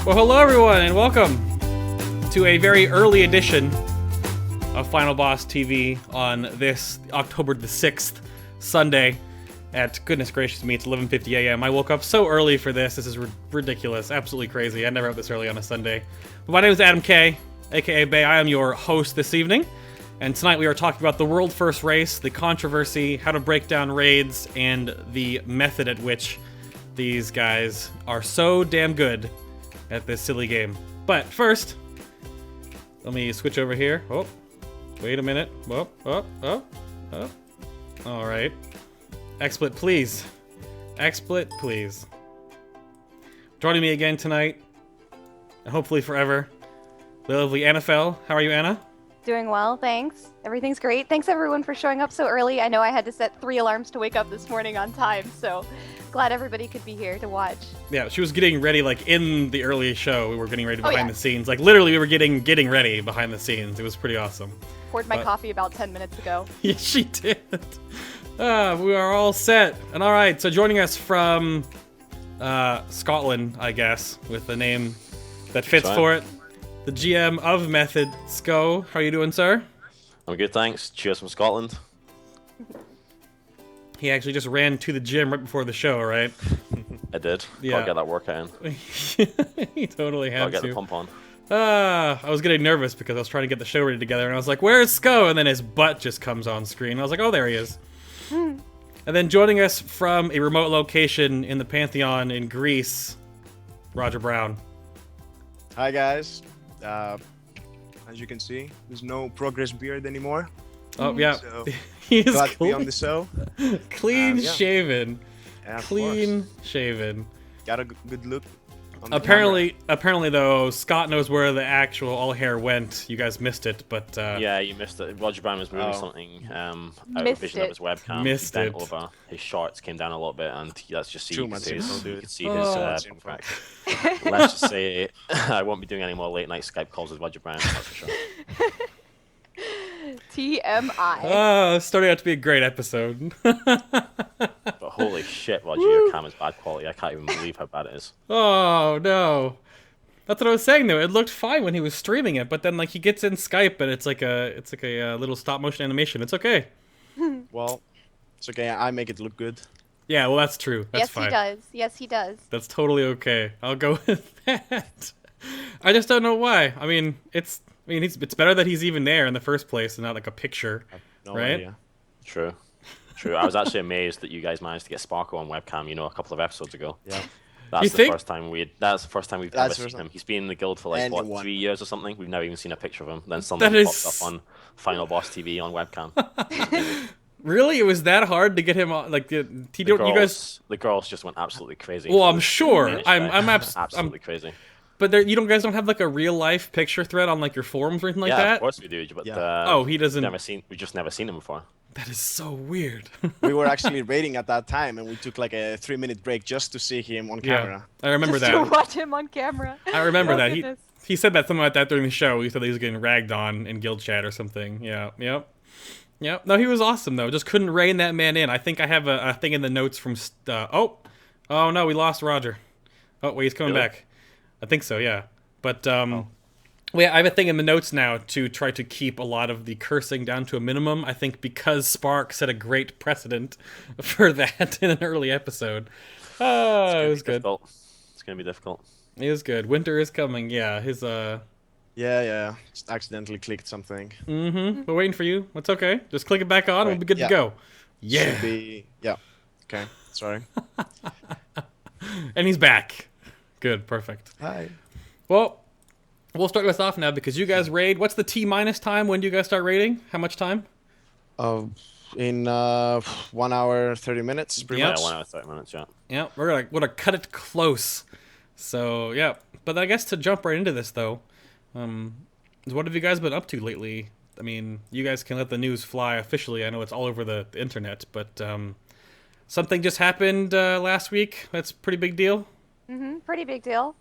Well, hello everyone, and welcome to a very early edition of Final Boss TV on this October the 6th, Sunday, at, goodness gracious me, it's 11:50 a.m. I woke up so early for this. This is ridiculous, absolutely crazy. I never up this early on a Sunday. But my name is Adam K, aka Bay. I am your host this evening, and tonight we are talking about the world first race, the controversy, how to break down raids, and the method at which these guys are so damn good at this silly game. But first, let me switch over here. Oh, wait a minute. Oh. All right. XSplit, please. XSplit, please. Joining me again tonight, and hopefully forever, the lovely NFL. How are you, Anna? Doing well, thanks. Everything's great. Thanks everyone for showing up so early. I know I had to set 3 alarms to wake up this morning on time, so glad everybody could be here to watch. Yeah, she was getting ready, like, in the early show. We were getting ready behind the scenes. Like, literally, we were getting ready behind the scenes. It was pretty awesome. Poured my coffee about 10 minutes ago. Yeah, she did. We are all set. And all right, so joining us from Scotland, I guess, with the name that fits for it, the GM of Method, Sco. How are you doing, sir? I'm good, thanks. Cheers from Scotland. He actually just ran to the gym right before the show, right? I did. Yeah. Gotta get that workout in. He totally had to. Gotta get the pump on. I was getting nervous because I was trying to get the show ready together, and I was like, where's Sco? And then his butt just comes on screen. I was like, oh, there he is. And then joining us from a remote location in the Pantheon in Greece, RogerBrown. Hi guys. As you can see, there's no progress beard anymore. Oh yeah, So he's glad to be on the show. clean yeah. shaven, Yeah, of clean course. shaven. Got a good look. On the Apparently though, Scott knows where the actual all hair went. You guys missed it, but Yeah, you missed it. RogerBrown was moving something out of vision of his webcam. Missed He bent it. over. His shorts came down a little bit, and that's just Too much info, you dude. can see his much pump info. rack. Let's just say I won't be doing any more late night Skype calls with RogerBrown. That's for sure. TMI. oh, it's starting out to be a great episode. But holy shit, Roger, your camera's bad quality. I can't even believe how bad it is. Oh no. That's what I was saying though. It looked fine when he was streaming it, but then like he gets in Skype and it's like a little stop motion animation. It's okay. Well, it's okay. I make it look good. Yeah, well that's true. That's Yes, fine. he does. Yes, he does. That's totally okay. I'll go with that. I just don't know why. I mean, it's better that he's even there in the first place and not like a picture, No right? idea. True. I was actually amazed that you guys managed to get Sparko on webcam, a couple of episodes ago. Yeah. You think? That's the first time we've ever That's the seen first him. He's been in the guild for like, Anyone. 3 years or something? We've never even seen a picture of him. Then That something is- popped up on Final Boss TV on webcam. Really? It was that hard to get him on? Like, you guys? The girls just went absolutely crazy. Well, I'm sure. Danish I'm guy. absolutely. absolutely crazy. But you guys don't have like a real life picture thread on like your forums or anything like Yeah, that? of course we do. But Yeah. Oh, he doesn't. we've just never seen him before. That is so weird. We were actually raiding at that time, and we took like a 3-minute break just to see him on Yeah, camera. I remember Just to that. watch him on camera. I remember Oh, that. goodness. He said that something like that during the show. He said that he was getting ragged on in guild chat or something. Yeah. Yep. No, he was awesome though. Just couldn't rein that man in. I think I have a thing in the notes from. Oh no, we lost Roger. Oh wait, he's coming Really? back. I think so. Yeah. But yeah, I have a thing in the notes now to try to keep a lot of the cursing down to a minimum. I think because Spark set a great precedent for that in an early episode. Oh, it was good. It's gonna be difficult. It was good. Winter is coming. Yeah, his Yeah. Just accidentally clicked something. We're waiting for you. It's okay. Just click it back on. We'll be good to Yeah. go. Yeah. Should be. Yeah. Okay. Sorry. And he's back. Good. Perfect. Hi. Well, we'll start this off now because you guys raid. What's the T- time? When do you guys start raiding? How much time? In 1 hour 30 minutes, pretty Yep. much. Yeah, 1 hour 30 minutes. Yeah. Yeah, we're gonna cut it close. So yeah, but I guess to jump right into this though, what have you guys been up to lately? I mean, you guys can let the news fly officially. I know it's all over the internet, but something just happened last week. That's a pretty big deal. Pretty big deal.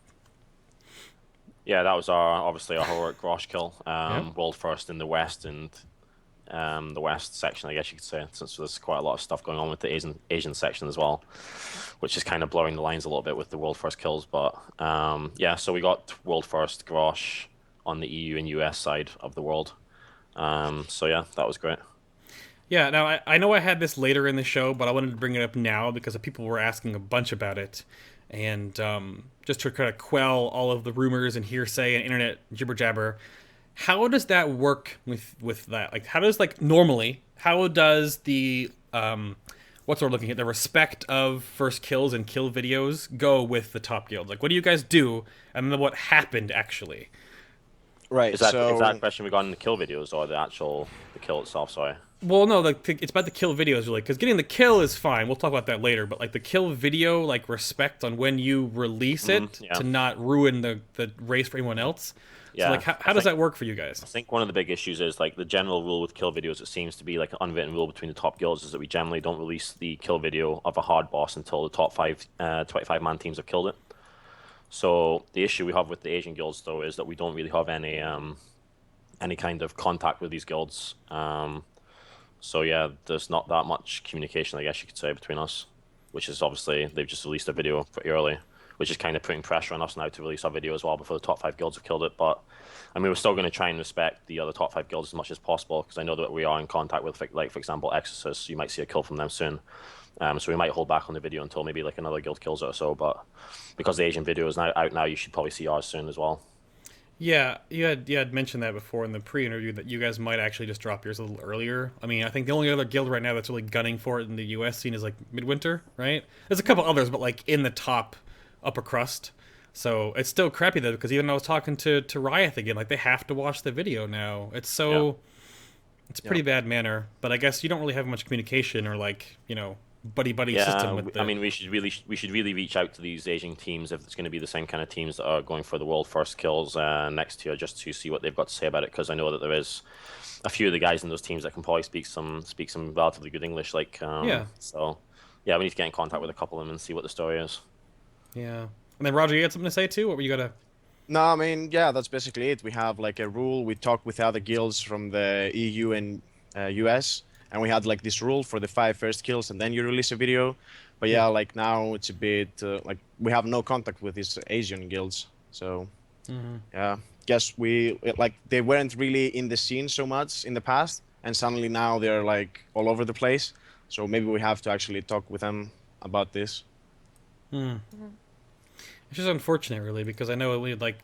Yeah, that was obviously our heroic Grosh kill, world first in the West, and the West section, I guess you could say, since there's quite a lot of stuff going on with the Asian section as well, which is kind of blurring the lines a little bit with the world first kills. But yeah, so we got world first Grosh on the EU and US side of the world. So yeah, that was great. Yeah, now I know I had this later in the show, but I wanted to bring it up now because people were asking a bunch about it. And just to kind of quell all of the rumors and hearsay and internet jibber jabber, how does that work with that? Like, how does, like, normally, how does the, what's we're looking at, the respect of first kills and kill videos go with the top guilds? Like, what do you guys do, and then what happened, actually? Right. Is that so a question we got in the kill videos or the kill itself? Sorry. Well, no, like, it's about the kill videos, really, because getting the kill is fine. We'll talk about that later, but, like, the kill video, like, respect on when you release it yeah. to not ruin the race for anyone else. Yeah. So, like, how does that work for you guys? I think one of the big issues is, like, the general rule with kill videos, it seems to be like an unwritten rule between the top guilds, is that we generally don't release the kill video of a hard boss until the top 25-man teams have killed it. So the issue we have with the Asian guilds, though, is that we don't really have any kind of contact with these guilds. So yeah, there's not that much communication, I guess you could say, between us, which is obviously they've just released a video pretty early, which is kind of putting pressure on us now to release our video as well before the top 5 guilds have killed it. But I mean, we're still going to try and respect the other top 5 guilds as much as possible, because I know that we are in contact with, like, for example, Exorcist. You might see a kill from them soon. So we might hold back on the video until maybe like another guild kills it or so. But because the Asian video is now out now, you should probably see ours soon as well. Yeah, you had mentioned that before in the pre-interview that you guys might actually just drop yours a little earlier. I mean, I think the only other guild right now that's really gunning for it in the US scene is, like, Midwinter, right? There's a couple others, but, like, in the top upper crust. So it's still crappy, though, because even I was talking to Riot again, like, they have to watch the video now. It's so... It's pretty bad manner, but I guess you don't really have much communication or, like, you know, buddy system with I mean, we should really reach out to these Asian teams if it's going to be the same kind of teams that are going for the world first kills next year, just to see what they've got to say about it, because I know that there is a few of the guys in those teams that can probably speak some relatively good English. Like, so yeah, we need to get in contact with a couple of them and see what the story is. Yeah, and then Roger, you had something to say too? What were you gonna? No, I mean, yeah, that's basically it. We have like a rule. We talk with other guilds from the EU and US, and we had like this rule for the 5 first kills, and then you release a video. But yeah, like now it's a bit like we have no contact with these Asian guilds. So yeah, guess they weren't really in the scene so much in the past, and suddenly now they're like all over the place. So maybe we have to actually talk with them about this. It's just unfortunate, really, because I know we like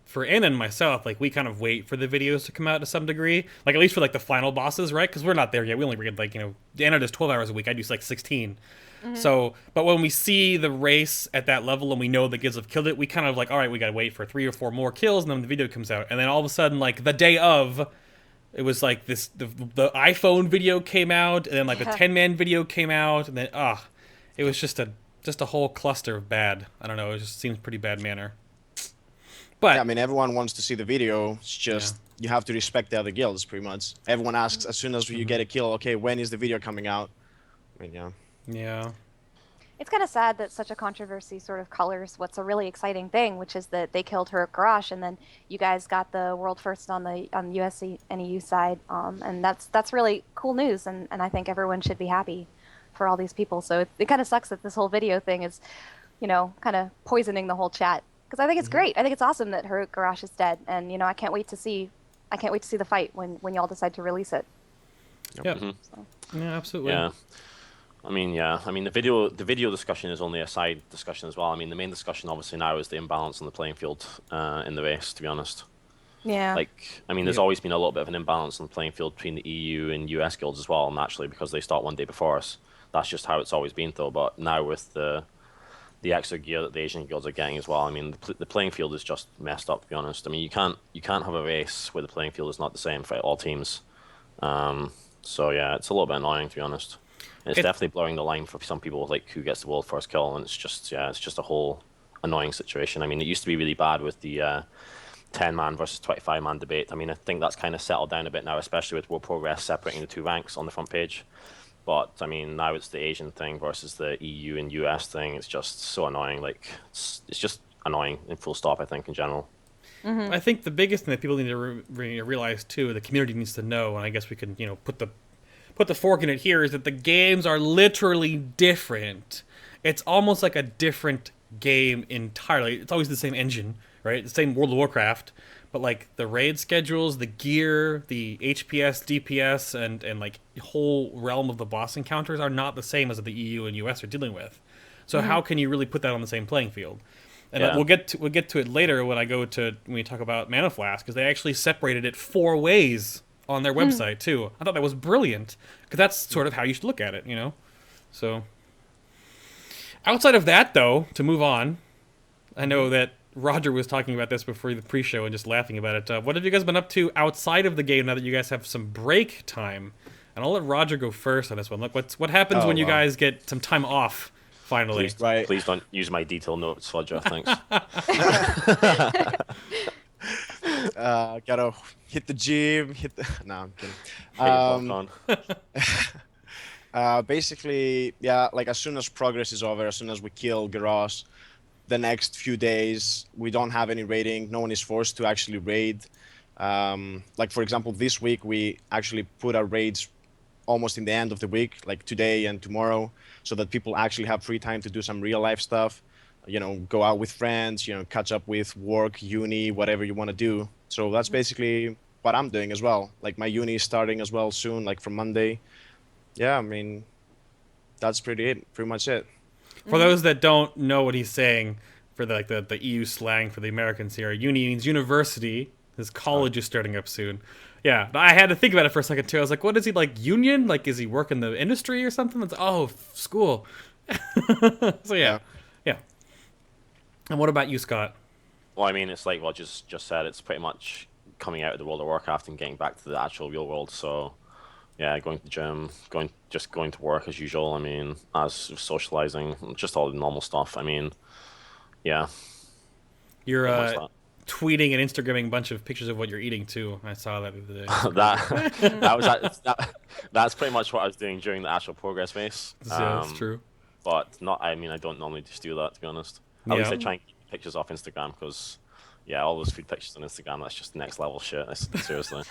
for Anna and myself, like, we kind of wait for the videos to come out to some degree, like, at least for, like, the final bosses, right? Because we're not there yet. We only read, like, you know, Anna does 12 hours a week. I do like 16. So, but when we see the race at that level and we know the guilds have killed it, we kind of like, all right, we gotta wait for 3 or 4 more kills, and then the video comes out, and then all of a sudden, like, the day of, it was like this, the iPhone video came out, and then like the 10-man video came out, and then it was just a whole cluster of bad. I don't know. It just seems pretty bad manner. But yeah, I mean, everyone wants to see the video. It's just you have to respect the other guilds, pretty much. Everyone asks as soon as you get a kill, okay, when is the video coming out? I mean, yeah. It's kind of sad that such a controversy sort of colors what's a really exciting thing, which is that they killed her at Garage, and then you guys got the world first on the US and EU side, and that's really cool news, and I think everyone should be happy for all these people. So it kind of sucks that this whole video thing is, you know, kind of poisoning the whole chat, because I think it's great. I think it's awesome that her Garage is dead, and you know, I can't wait to see the fight when y'all decide to release it. Yeah. So. Yeah, absolutely. Yeah. I mean, the video discussion is only a side discussion as well. I mean, the main discussion obviously now is the imbalance on the playing field in the race, to be honest. Yeah. Like, I mean, there's always been a little bit of an imbalance on the playing field between the EU and US guilds as well, naturally, because they start one day before us. That's just how it's always been, though. But now with the extra gear that the Asian guilds are getting as well, I mean, the playing field is just messed up, to be honest. I mean, you can't have a race where the playing field is not the same for all teams. So yeah, it's a little bit annoying, to be honest. It's definitely blurring the line for some people, like, who gets the world first kill, and it's just a whole annoying situation. I mean, it used to be really bad with the 10-man versus 25-man debate. I mean, I think that's kind of settled down a bit now, especially with World Progress separating the 2 ranks on the front page. But I mean, now it's the Asian thing versus the EU and US thing. It's just so annoying. Like, it's just annoying in full stop, I think, in general. I think the biggest thing that people need to realize too, the community needs to know, and I guess we can, put the fork in it here, is that the games are literally different. It's almost like a different game entirely. It's always the same engine, right? The same World of Warcraft, but like the raid schedules, the gear, the HPS, DPS, and like the whole realm of the boss encounters are not the same as the EU and US are dealing with. So how can you really put that on the same playing field? And we'll get to it later when we talk about Mana Flask, because they actually separated it 4 ways on their website too. I thought that was brilliant, because that's sort of how you should look at it, So outside of that, though, to move on, I know that Roger was talking about this before the pre-show and just laughing about it. What have you guys been up to outside of the game now that you guys have some break time? And I'll let Roger go first on this one. Look, what happens when you guys get some time off? Finally. Please don't use my detailed notes, Roger. Thanks. Gotta hit the gym. No, I'm kidding. Basically, yeah, like as soon as progress is over, as soon as we kill Garrosh, the next few days we don't have any raiding. No one is forced to actually raid. Like for example, this week we actually put our raids almost in the end of the week, like today and tomorrow, so that people actually have free time to do some real life stuff, go out with friends, catch up with work, uni, whatever you want to do. So that's basically what I'm doing as well. Like my uni is starting as well soon, like from Monday. Yeah, I mean, that's pretty much it. For those that don't know what he's saying, for the EU slang for the Americans here, uni means university. His college is starting up soon. Yeah, I had to think about it for a second too. I was like, what is he, like, union? Like, is he work in the industry or something? It's, school. So yeah. And what about you, Scott? Well, I mean, it's like what just said. It's pretty much coming out of the World of Warcraft and getting back to the actual real world. So, yeah, going to the gym, going to work as usual. I mean, as socializing, just all the normal stuff. I mean, yeah. You're tweeting and Instagramming a bunch of pictures of what you're eating too. I saw that the other day. That's pretty much what I was doing during the actual progress phase. Yeah, that's true. But I don't normally just do that, to be honest. At least I try and keep pictures off Instagram, because all those food pictures on Instagram, that's just next level shit. Seriously.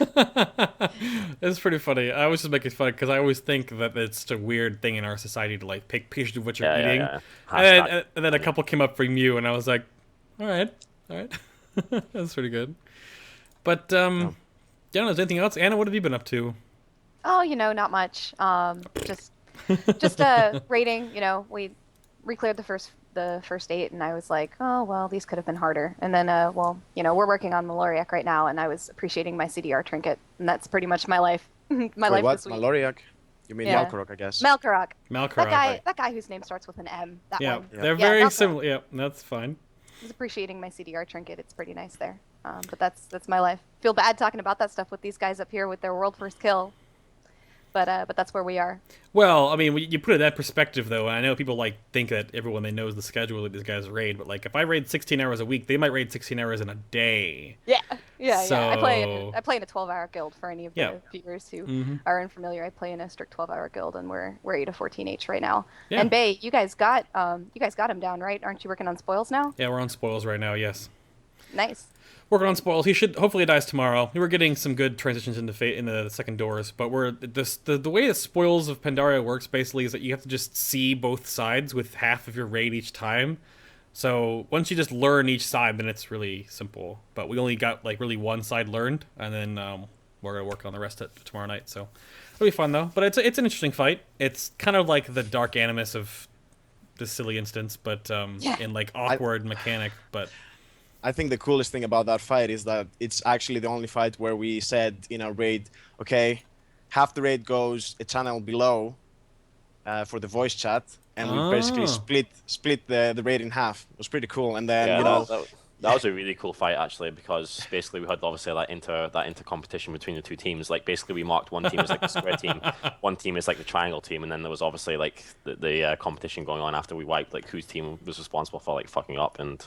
It's pretty funny. I always just make it funny because I always think that it's a weird thing in our society to like take pictures of what you're eating. Yeah. And then a couple came up from you, and I was like, all right. That's pretty good. But is there anything else? Anna, what have you been up to? Oh, not much. Just raiding. We cleared the first 8, and I was like, oh well, these could have been harder. And then we're working on Maloriak right now, and I was appreciating my CDR trinket, and that's pretty much my life. Life this week. Maloriak? You mean Malkorok, I guess. Malkorok. That guy whose name starts with an M. That one. They're very similar. Yeah, that's fine. I was appreciating my CDR trinket. It's pretty nice there. But that's my life. Feel bad talking about that stuff with these guys up here with their world first kill. But that's where we are. Well, I mean, you put it in that perspective, though. And I know people think that everyone they knows the schedule of these guys raid, but like if I raid 16 hours a week, they might raid 16 hours in a day. Yeah. So... I play in a 12-hour guild for any of the viewers who are unfamiliar. I play in a strict 12-hour guild, and we're 8 of 14H right now. Yeah. And Bay, you guys got him down, right? Aren't you working on spoils now? Yeah, we're on spoils right now. Yes. Nice. Working on spoils. He should hopefully dies tomorrow. We were getting some good transitions in the second doors, but the way that spoils of Pandaria works basically is that you have to just see both sides with half of your raid each time. So once you just learn each side, then it's really simple. But we only got like really one side learned, and then we're gonna work on the rest tomorrow night. So it'll be fun though. But it's an interesting fight. It's kind of like the Dark Animus of this silly instance, but in like awkward mechanic, but. I think the coolest thing about that fight is that it's actually the only fight where we said in our raid, okay, half the raid goes a channel below for the voice chat, and we basically split the raid in half. It was pretty cool. And then that was a really cool fight actually, because basically we had obviously that inter competition between the two teams. Like basically we marked one team as like the square team, one team is like the triangle team, and then there was obviously like the competition going on after we wiped, like whose team was responsible for like fucking up. And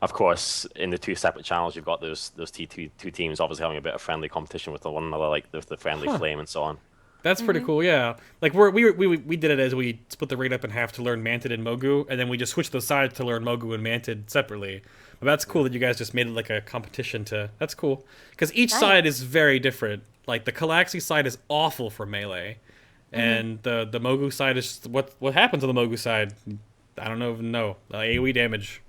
of course in the two separate channels you've got those two teams obviously having a bit of friendly competition with one another, like the friendly flame and so on. That's pretty cool, yeah. Like we did it as we split the raid up in half to learn Mantid and Mogu, and then we just switched those sides to learn Mogu and Mantid separately. That's cool that you guys just made it like a competition to. That's cool because each Nice. side is very different. Like the Calaxy side is awful for melee, and the Mogu side is just what happens on the Mogu side. I don't even know. AOE damage.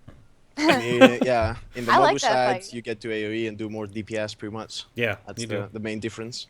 Yeah, in the I like Mobu that side, fight. you get to AoE and do more DPS pretty much. Yeah, That's you do. the main difference.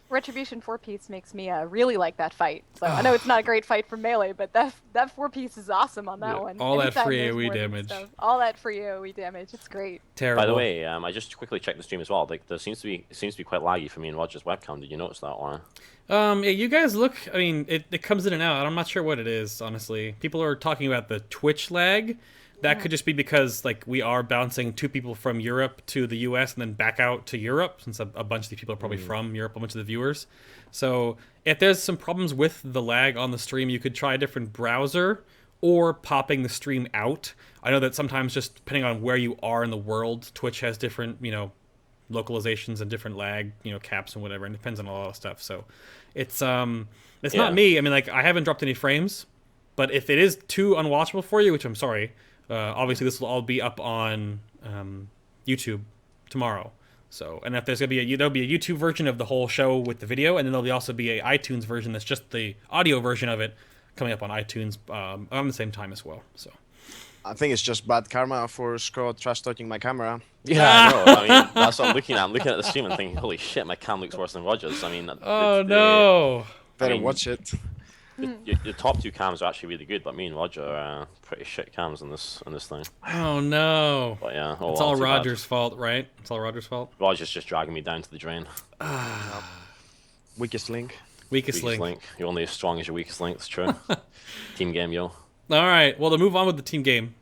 Retribution 4-piece makes me really like that fight. So I know it's not a great fight for melee, but that 4-piece is awesome on that Yeah, one. all that Anytime free there's AoE more than damage. stuff. All that free AoE damage. It's great. Terrible. By the way, I just quickly checked the stream as well. Like, it seems to be quite laggy for me and Roger's webcam. Did you notice that, or? Yeah, you guys look. I mean, it comes in and out. I'm not sure what it is, honestly. People are talking about the Twitch lag. That could just be because like we are bouncing 2 people from Europe to the U.S. and then back out to Europe, since a bunch of these people are probably from Europe. A bunch of the viewers. So if there's some problems with the lag on the stream, you could try a different browser or popping the stream out. I know that sometimes just depending on where you are in the world, Twitch has different localizations and different lag caps and whatever, and it depends on a lot of stuff. So it's not me. I mean, like I haven't dropped any frames, but if it is too unwatchable for you, which I'm sorry, obviously this will all be up on YouTube tomorrow. So, and if there's gonna be there'll be a YouTube version of the whole show with the video, and then there'll also be a iTunes version that's just the audio version of it coming up on iTunes on the same time as well. So. I think it's just bad karma for Scott trash talking my camera. Yeah, I know. I mean, that's what I'm looking at. I'm looking at the stream and thinking, holy shit, my cam looks worse than Roger's. I mean, Oh no! Better mean, watch it. your top 2 cams are actually really good, but me and Roger are pretty shit cams in this thing. Oh no! But yeah, It's well, all too bad. Roger's fault, right? It's all Roger's fault. Roger's just dragging me down to the drain. Weakest link. Weakest Weakest link. link. You're only as strong as your weakest link. It's true. Team game, yo. All right. Well, to move on with the team game,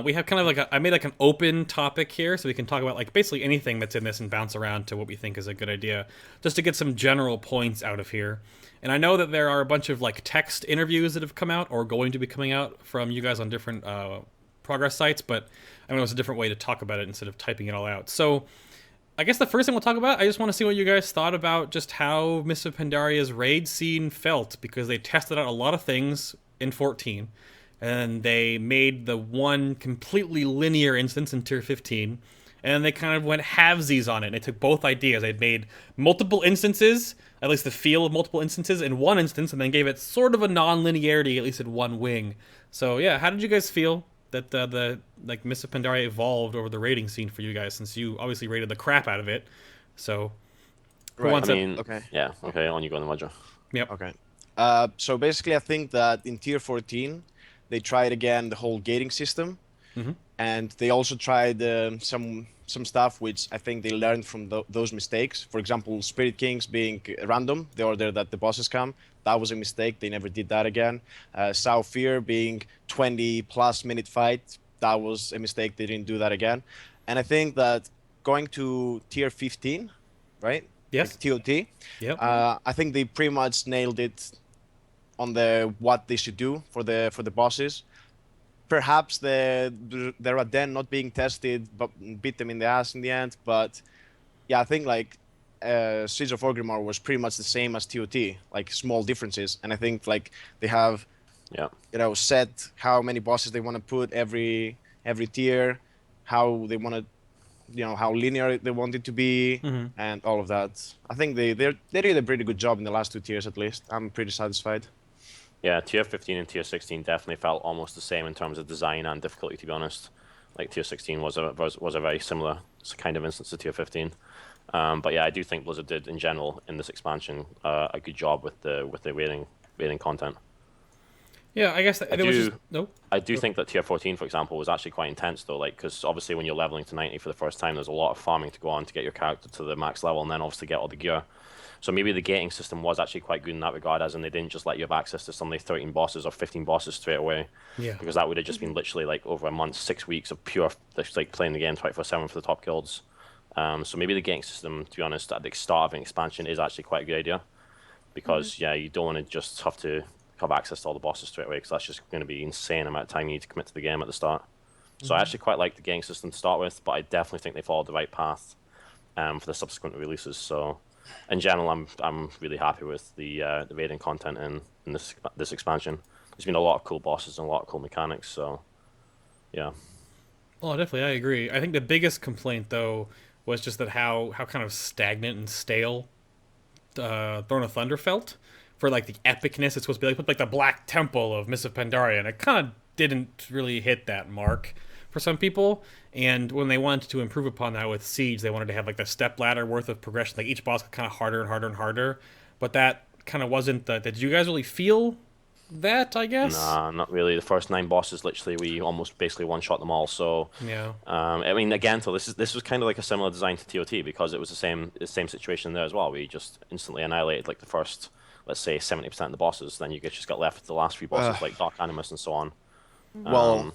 we have kind of like I made like an open topic here, so we can talk about like basically anything that's in this and bounce around to what we think is a good idea, just to get some general points out of here. And I know that there are a bunch of like text interviews that have come out or going to be coming out from you guys on different progress sites, but I mean, it was a different way to talk about it instead of typing it all out. So I guess the first thing we'll talk about, I just want to see what you guys thought about just how Mists of Pandaria's raid scene felt, because they tested out a lot of things in 14, and they made the one completely linear instance in Tier 15, and they kind of went halvesies on it. And they took both ideas. They made multiple instances, at least the feel of multiple instances, in one instance, and then gave it sort of a non-linearity, at least in one wing. So yeah, how did you guys feel that the Mists of Pandaria evolved over the raiding scene for you guys, since you obviously raided the crap out of it? So, who Right, wants I it? mean, Okay. yeah, okay, on you go, then, Roger. Yep. Okay. So basically, I think that in Tier 14, they tried again the whole gating system, and they also tried some stuff which I think they learned from those mistakes. For example, Spirit Kings being random, the order that the bosses come. That was a mistake. They never did that again. Sao Fear being 20+ minute fight. That was a mistake. They didn't do that again. And I think that going to Tier 15, right? Yes. Like TOT. Yep. I think they pretty much nailed it on what they should do for the bosses. Perhaps the Raden not being tested but beat them in the ass in the end. But yeah, I think like Siege of Orgrimmar was pretty much the same as TOT, like small differences. And I think like they have set how many bosses they want to put every tier, how they want to, how linear they want it to be, and all of that. I think they did a pretty good job in the last 2 tiers at least. I'm pretty satisfied. Yeah, Tier 15 and Tier 16 definitely felt almost the same in terms of design and difficulty, to be honest. Like, Tier 16 was a very similar kind of instance to Tier 15. But yeah, I do think Blizzard did, in general, in this expansion, a good job with the raiding content. Yeah, I guess there was just... No? I do think that Tier 14, for example, was actually quite intense, though, like, because obviously when you're leveling to 90 for the first time, there's a lot of farming to go on to get your character to the max level, and then obviously get all the gear. So maybe the gating system was actually quite good in that regard, as in they didn't just let you have access to suddenly 13 bosses or 15 bosses straight away. Yeah. Because that would have just been literally like over a month, 6 weeks of pure, like playing the game 24/7 for the top guilds. So maybe the gating system, to be honest, at the start of an expansion is actually quite a good idea. Because, yeah, you don't want to just have to have access to all the bosses straight away, because that's just going to be insane amount of time you need to commit to the game at the start. So I actually quite like the gating system to start with, but I definitely think they followed the right path for the subsequent releases. So in general, I'm really happy with the raiding content in this expansion. There's been a lot of cool bosses and a lot of cool mechanics, so yeah. Oh, definitely, I agree. I think the biggest complaint though was just that how kind of stagnant and stale Throne of Thunder felt for like the epicness it's supposed to be. Like put like the Black Temple of Mists of Pandaria, and it kind of didn't really hit that mark for some people. And when they wanted to improve upon that with Siege, they wanted to have like the step ladder worth of progression. Like each boss got kind of harder and harder and harder, but that kind of wasn't the. Did you guys really feel that? I guess. Nah, not really. The first 9 bosses, literally, we almost basically one-shot them all. So, Yeah. I mean, again, so this was kind of like a similar design to TOT because it was the same situation there as well. We just instantly annihilated like the first, let's say, 70% of the bosses. Then you just got left with the last 3 bosses like Dark Animus and so on. Well,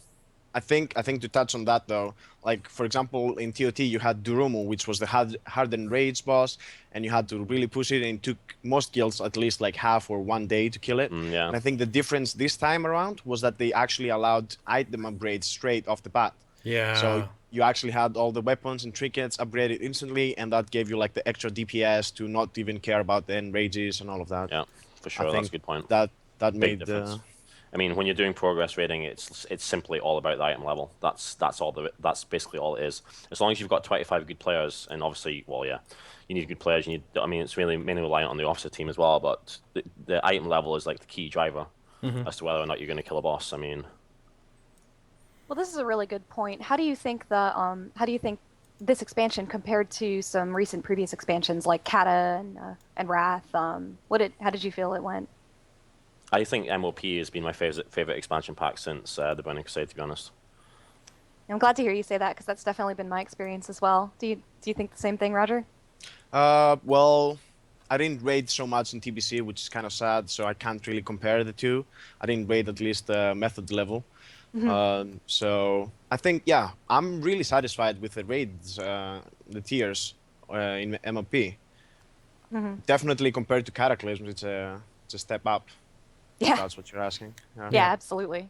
I think to touch on that though, like for example in TOT you had Durumu, which was the hardened rage boss, and you had to really push it, and it took most guilds at least like half or 1 day to kill it. Yeah. And I think the difference this time around was that they actually allowed item upgrades straight off the bat. Yeah. So you actually had all the weapons and trinkets upgraded instantly, and that gave you like the extra DPS to not even care about the end rages and all of that. Yeah, for sure. I That's a think good point. That Big made difference. I mean, when you're doing progress rating, it's simply all about the item level. That's basically all it is. As long as you've got 25 good players, and obviously, well, yeah, you need good players. I mean, it's really mainly reliant on the officer team as well. But the item level is like the key driver as to whether or not you're going to kill a boss. I mean, Well, this is a really good point. How do you think this expansion compared to some recent previous expansions like Kata and Wrath? How did you feel it went? I think MOP has been my favorite expansion pack since the Burning Crusade, to be honest. I'm glad to hear you say that because that's definitely been my experience as well. Do you think the same thing, Roger? Well, I didn't raid so much in TBC, which is kind of sad, so I can't really compare the two. I didn't raid at least the method level. So I think, yeah, I'm really satisfied with the raids, the tiers in MOP. Definitely compared to Cataclysm, it's a step up. Yeah. That's what you're asking. Yeah, absolutely.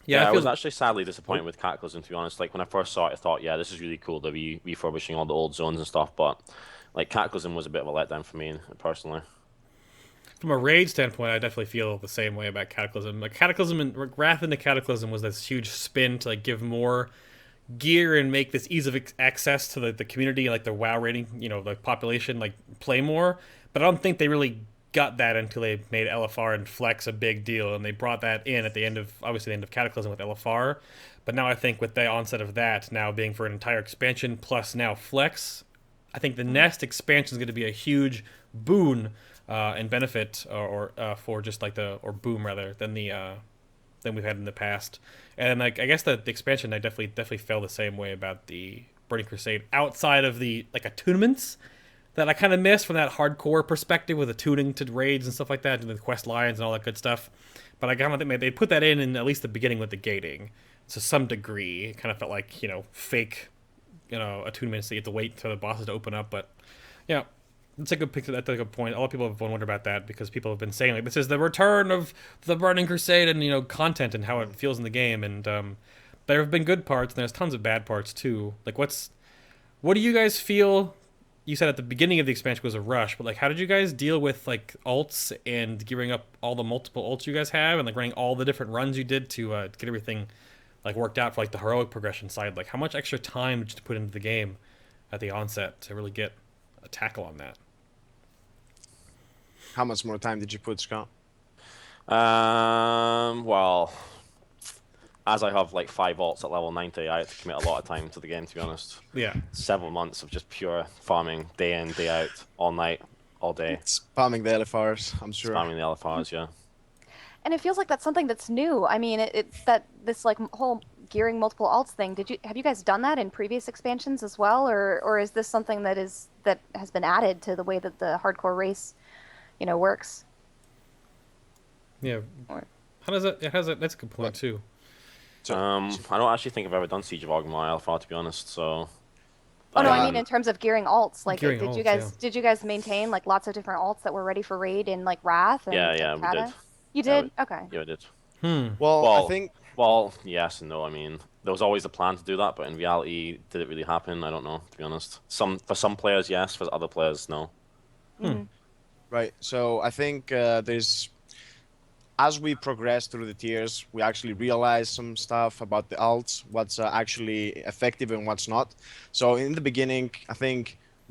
Yeah, I was actually sadly disappointed with Cataclysm, to be honest. Like, when I first saw it, I thought, yeah, this is really cool, they'll be refurbishing all the old zones and stuff, but, like, Cataclysm was a bit of a letdown for me, personally. From a raid standpoint, I definitely feel the same way about Cataclysm. Like, Cataclysm and Wrath into Cataclysm was this huge spin to, like, give more gear and make this ease of access to the community, like the WoW rating, the population, like, play more, but I don't think they really got that until they made LFR and Flex a big deal, and they brought that in at the end of Cataclysm with LFR. But now I think with the onset of that now being for an entire expansion plus now Flex, I think the next expansion is going to be a huge boon and benefit or for just like or boom rather than we've had in the past. And like I guess the expansion I definitely felt the same way about the Burning Crusade outside of the like attunements that I kind of miss from that hardcore perspective with the tuning to raids and stuff like that, and the quest lines and all that good stuff. But I kind of think they put that in at least the beginning with the gating to some degree. It kind of felt like, fake, attunements that you have to wait for the bosses to open up. But, yeah, that's a good picture. That's a good point. A lot of people have wondered about that because people have been saying, like, this is the return of the Burning Crusade and, content and how it feels in the game. And there have been good parts, and there's tons of bad parts, too. Like, what do you guys feel? You said at the beginning of the expansion was a rush, but like, how did you guys deal with like ults and gearing up all the multiple ults you guys have, and like running all the different runs you did to get everything like worked out for like the heroic progression side? Like, how much extra time did you put into the game at the onset to really get a tackle on that? How much more time did you put, Scott? Well, as I have like 5 ults at level 90, I had to commit a lot of time to the game, to be honest. Yeah. Several months of just pure farming, day in, day out, all night, all day. Spamming the LFRs, I'm sure. Spamming the LFRs, yeah. And it feels like that's something that's new. I mean, it's this like whole gearing multiple alts thing. Have you guys done that in previous expansions as well, or is this something that has been added to the way that the hardcore race, works? Yeah. How does that? That's a good point too. I don't actually think I've ever done Siege of Orgrimmar Alpha, to be honest. So. Oh no, I mean in terms of gearing alts. Like, gearing did you guys maintain like lots of different alts that were ready for raid in like Wrath? And, yeah, and we did. You did? Okay. Yeah, we did. Well, I think. Well, yes and no. I mean, there was always a plan to do that, but in reality, did it really happen? I don't know, to be honest. For some players, yes. For other players, no. Right. So I think as we progress through the tiers, we actually realize some stuff about the alts, what's actually effective and what's not. So in the beginning, I think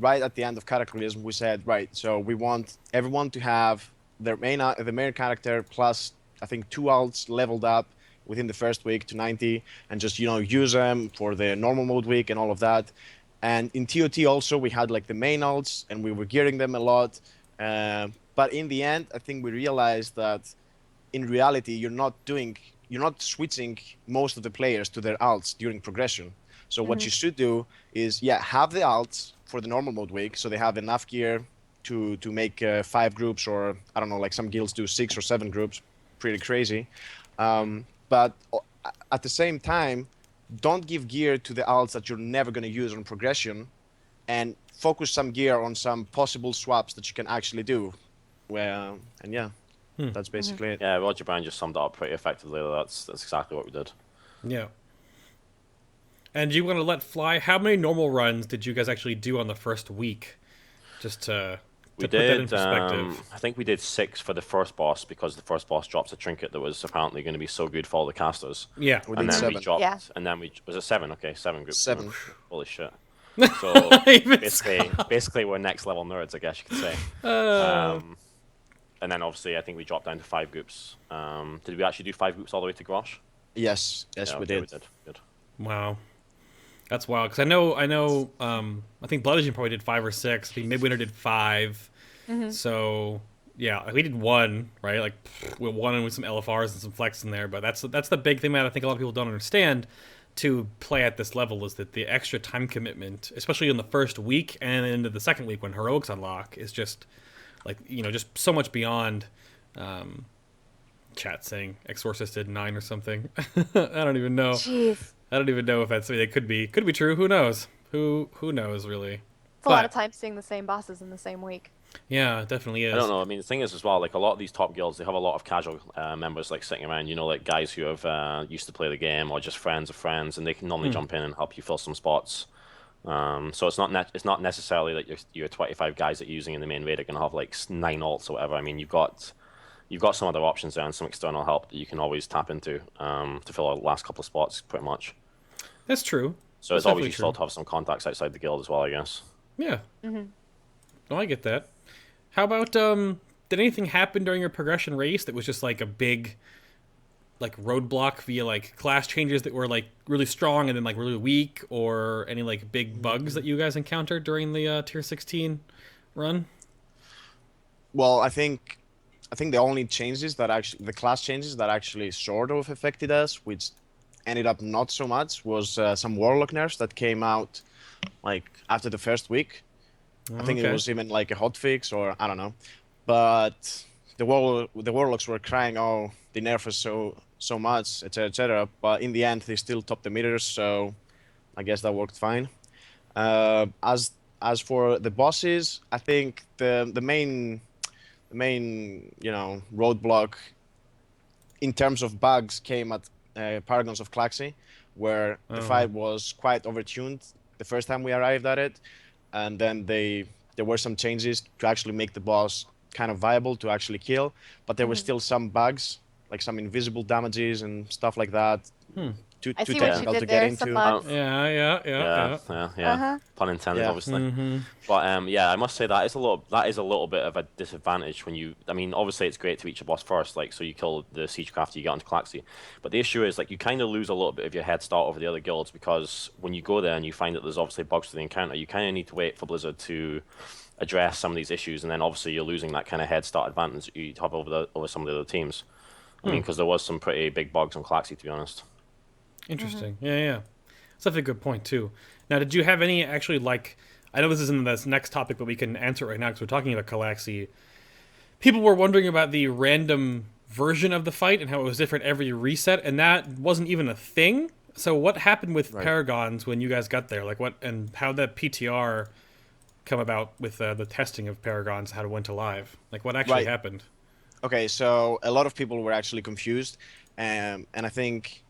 right at the end of Cataclysm, we said, right, so we want everyone to have the main character plus, I think, 2 alts leveled up within the first week to 90, and just, you know, use them for the normal mode week and all of that. And in TOT also, we had like the main alts, and we were gearing them a lot. But in the end, I think we realized that in reality, you're not switching most of the players to their alts during progression. So what you should do is, yeah, have the alts for the normal mode week, so they have enough gear to make 5 groups, or I don't know, like some guilds do 6 or 7 groups, pretty crazy. But at the same time, don't give gear to the alts that you're never going to use on progression, and focus some gear on some possible swaps that you can actually do. Well, and yeah, that's basically it. Yeah, RogerBrown just summed it up pretty effectively. That's exactly what we did. Yeah. And you want to let fly? How many normal runs did you guys actually do on the first week? Just to We put that in did. perspective. I think we did 6 for the first boss, because the first boss drops a trinket that was apparently going to be so good for all the casters. Yeah. We And did then 7. we dropped. Yeah. And then was it 7? Okay, 7 groups. 7. Holy shit. So Even basically we're next level nerds, I guess you could say. And then obviously I think we dropped down to 5 groups. Did we actually do 5 groups all the way to Grosh? Yes, Yeah, we okay, did. We did. Good. Wow. That's wild, because I know, I think Blood Agent probably did 5 or 6. I think Midwinter did 5. So, yeah, we did 1, right? Like, we 1 with some LFRs and some flex in there, but that's the big thing that I think a lot of people don't understand to play at this level, is that the extra time commitment, especially in the first week and into the second week when heroics unlock, is just, like, you know, just so much beyond. Chat saying Exorcist did 9 or something. I don't even know. Jeez. I don't even know if that's, it could be true. Who knows? Who knows, really? It's a lot of times seeing the same bosses in the same week. Yeah, it definitely is. I don't know. I mean, the thing is as well, like a lot of these top guilds, they have a lot of casual members like sitting around. You know, like guys who have used to play the game, or just friends of friends, and they can normally jump in and help you fill some spots. So it's not necessarily that your 25 guys that you're using in the main raid are going to have like 9 alts or whatever. I mean, you've got some other options there and some external help that you can always tap into to fill the last couple of spots, pretty much. That's true. So That's it's always definitely useful true. to have some contacts outside the guild as well, I guess. Yeah. Oh, I get that. How about, did anything happen during your progression race that was just like a big, like, roadblock via like class changes that were like really strong and then like really weak, or any like big bugs that you guys encountered during the tier 16 run? Well, I think the only changes that actually, the class changes that actually sort of affected us, which ended up not so much, was some Warlock nerfs that came out like after the first week. I think it was even like a hotfix, or I don't know. But the Warlocks were crying, oh, they nerf us so much, etc., etc. But in the end, they still topped the meters, so I guess that worked fine. As for the bosses, I think the main roadblock in terms of bugs came at Paragons of Klaxi, where the fight was quite overtuned the first time we arrived at it, and then there were some changes to actually make the boss kind of viable to actually kill, but there were still some bugs, like some invisible damages and stuff like that. Too I see what you technical did to there, get some into. bugs. Yeah. Pun intended, obviously. But yeah, I must say that is a little bit of a disadvantage when you. I mean, obviously it's great to reach a boss first, like so you kill the siegecraft, you get onto Klaxi. But the issue is like you kind of lose a little bit of your head start over the other guilds, because when you go there and you find that there's obviously bugs to the encounter, you kind of need to wait for Blizzard to address some of these issues, and then obviously you're losing that kind of head start advantage that you have over some of the other teams. I mean, because there was some pretty big bugs on Klaxi, to be honest. Interesting. Yeah. That's definitely a good point, too. Now, did you have any actually, like, I know this isn't this next topic, but we can answer it right now because we're talking about Klaxi. People were wondering about the random version of the fight and how it was different every reset, and that wasn't even a thing. So what happened with Paragons when you guys got there? Like, what, and how that PTR come about with the testing of Paragons, how it went to live? Like, what actually happened? Okay, so a lot of people were actually confused, and I think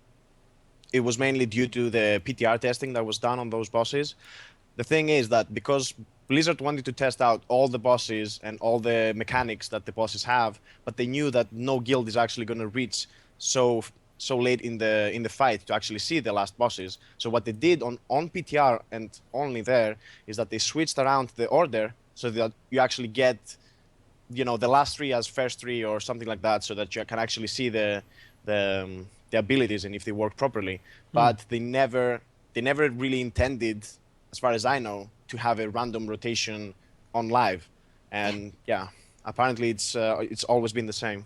it was mainly due to the PTR testing that was done on those bosses. the thing is that because Blizzard wanted to test out all the bosses and all the mechanics that the bosses have, but they knew that no guild is actually going to reach so late in the fight to actually see the last bosses. So what they did on PTR and only there is that they switched around the order so that you actually get, the last three as first three or something like that, so that you can actually see the abilities and if they work properly. But they never really intended, as far as I know, to have a random rotation on live. And yeah, apparently it's always been the same.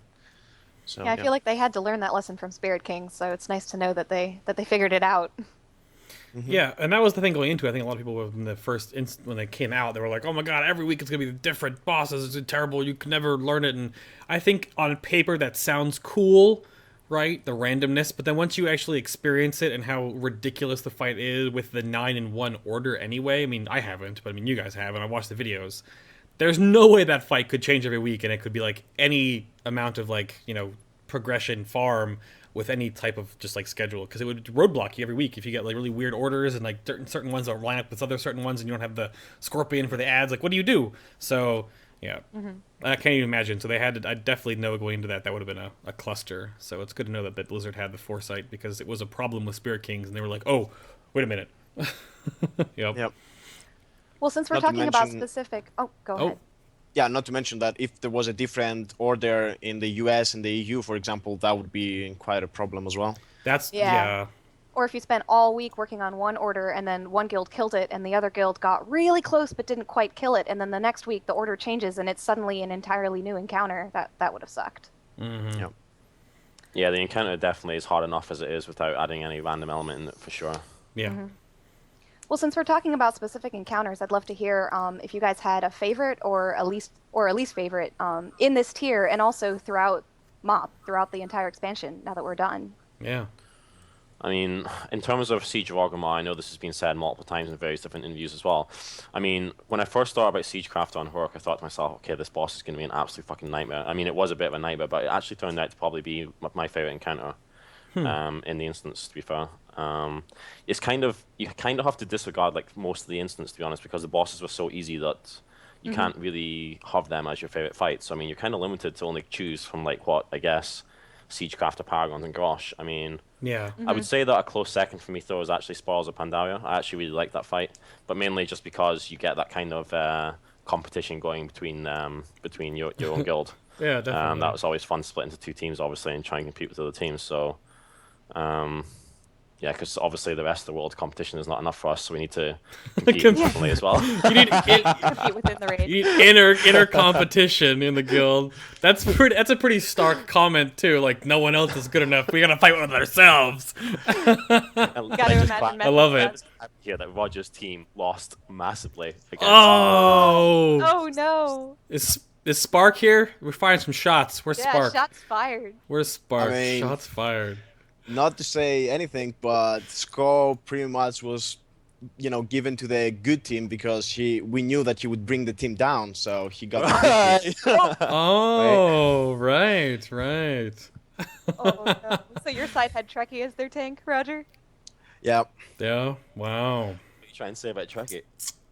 So, Yeah, I feel like they had to learn that lesson from Spirit King, so it's nice to know that they figured it out. Yeah, and that was the thing going into it. I think a lot of people, when the when they came out, they were like, "Oh my god, every week it's gonna be different bosses. It's terrible. You can never learn it." And I think on paper that sounds cool, right? The randomness, but then once you actually experience it and how ridiculous the fight is with the 9-in-1 order, anyway. I mean, I haven't, but I mean, you guys have, and I watched the videos. There's no way that fight could change every week, and it could be like any amount of progression farm with any type of just like schedule, because it would roadblock you every week if you get like really weird orders and like certain ones don't line up with other certain ones and you don't have the scorpion for the ads. Like, what do you do? So yeah, I can't even imagine. So they had to, I definitely know going into that would have been a cluster. So it's good to know that Blizzard had the foresight, because it was a problem with Spirit Kings and they were like, oh, wait a minute. Yep. Well, since we're Not to talking about mention- specific... Oh, go ahead. Yeah, not to mention that if there was a different order in the US and the EU, for example, that would be quite a problem as well. That's Yeah. Or if you spent all week working on one order and then one guild killed it and the other guild got really close but didn't quite kill it, and then the next week the order changes and it's suddenly an entirely new encounter, that would have sucked. Yep. Yeah, the encounter definitely is hard enough as it is without adding any random element in it, for sure. Yeah. Well, since we're talking about specific encounters, I'd love to hear if you guys had a favorite or a least favorite in this tier, and also throughout the entire expansion. Now that we're done. Yeah. I mean, in terms of Siege of Orgrimmar, I know this has been said multiple times in various different interviews as well. I mean, when I first thought about Siegecraft on Hurk, I thought to myself, okay, this boss is going to be an absolute fucking nightmare. I mean, it was a bit of a nightmare, but it actually turned out to probably be my favorite encounter in the instance, to be fair. It's you kind of have to disregard like most of the instance, to be honest, because the bosses were so easy that you can't really have them as your favorite fights. So I mean, you're kind of limited to only choose from like what I guess Siegecraft, Paragons, and Grosh. I mean, Yeah. I would say that a close second for me though is actually Spoils of Pandaria. I actually really like that fight, but mainly just because you get that kind of competition going between your own guild. Yeah, definitely. That was always fun to split into two teams, obviously, and try and compete with other teams. So. Yeah, because obviously the rest of the world competition is not enough for us, so we need to compete differently as well. You need Compete within the raid. you need inner competition in the guild. That's a pretty stark comment too. Like, no one else is good enough. We gotta fight with ourselves. Gotta imagine. I love it. Here that Roger's team lost massively against. Oh. Oh no! Is Spark here? We're firing some shots. Where's Yeah, Spark? shots fired. Where's Spark? I mean- Shots fired. Not to say anything, but Sco pretty much was, given to the good team because we knew that he would bring the team down, so he got the good team. Oh, right. Oh no! So your side had Trekkie as their tank, Roger? Yeah. Yeah. Wow. What are you trying to say about Trekkie?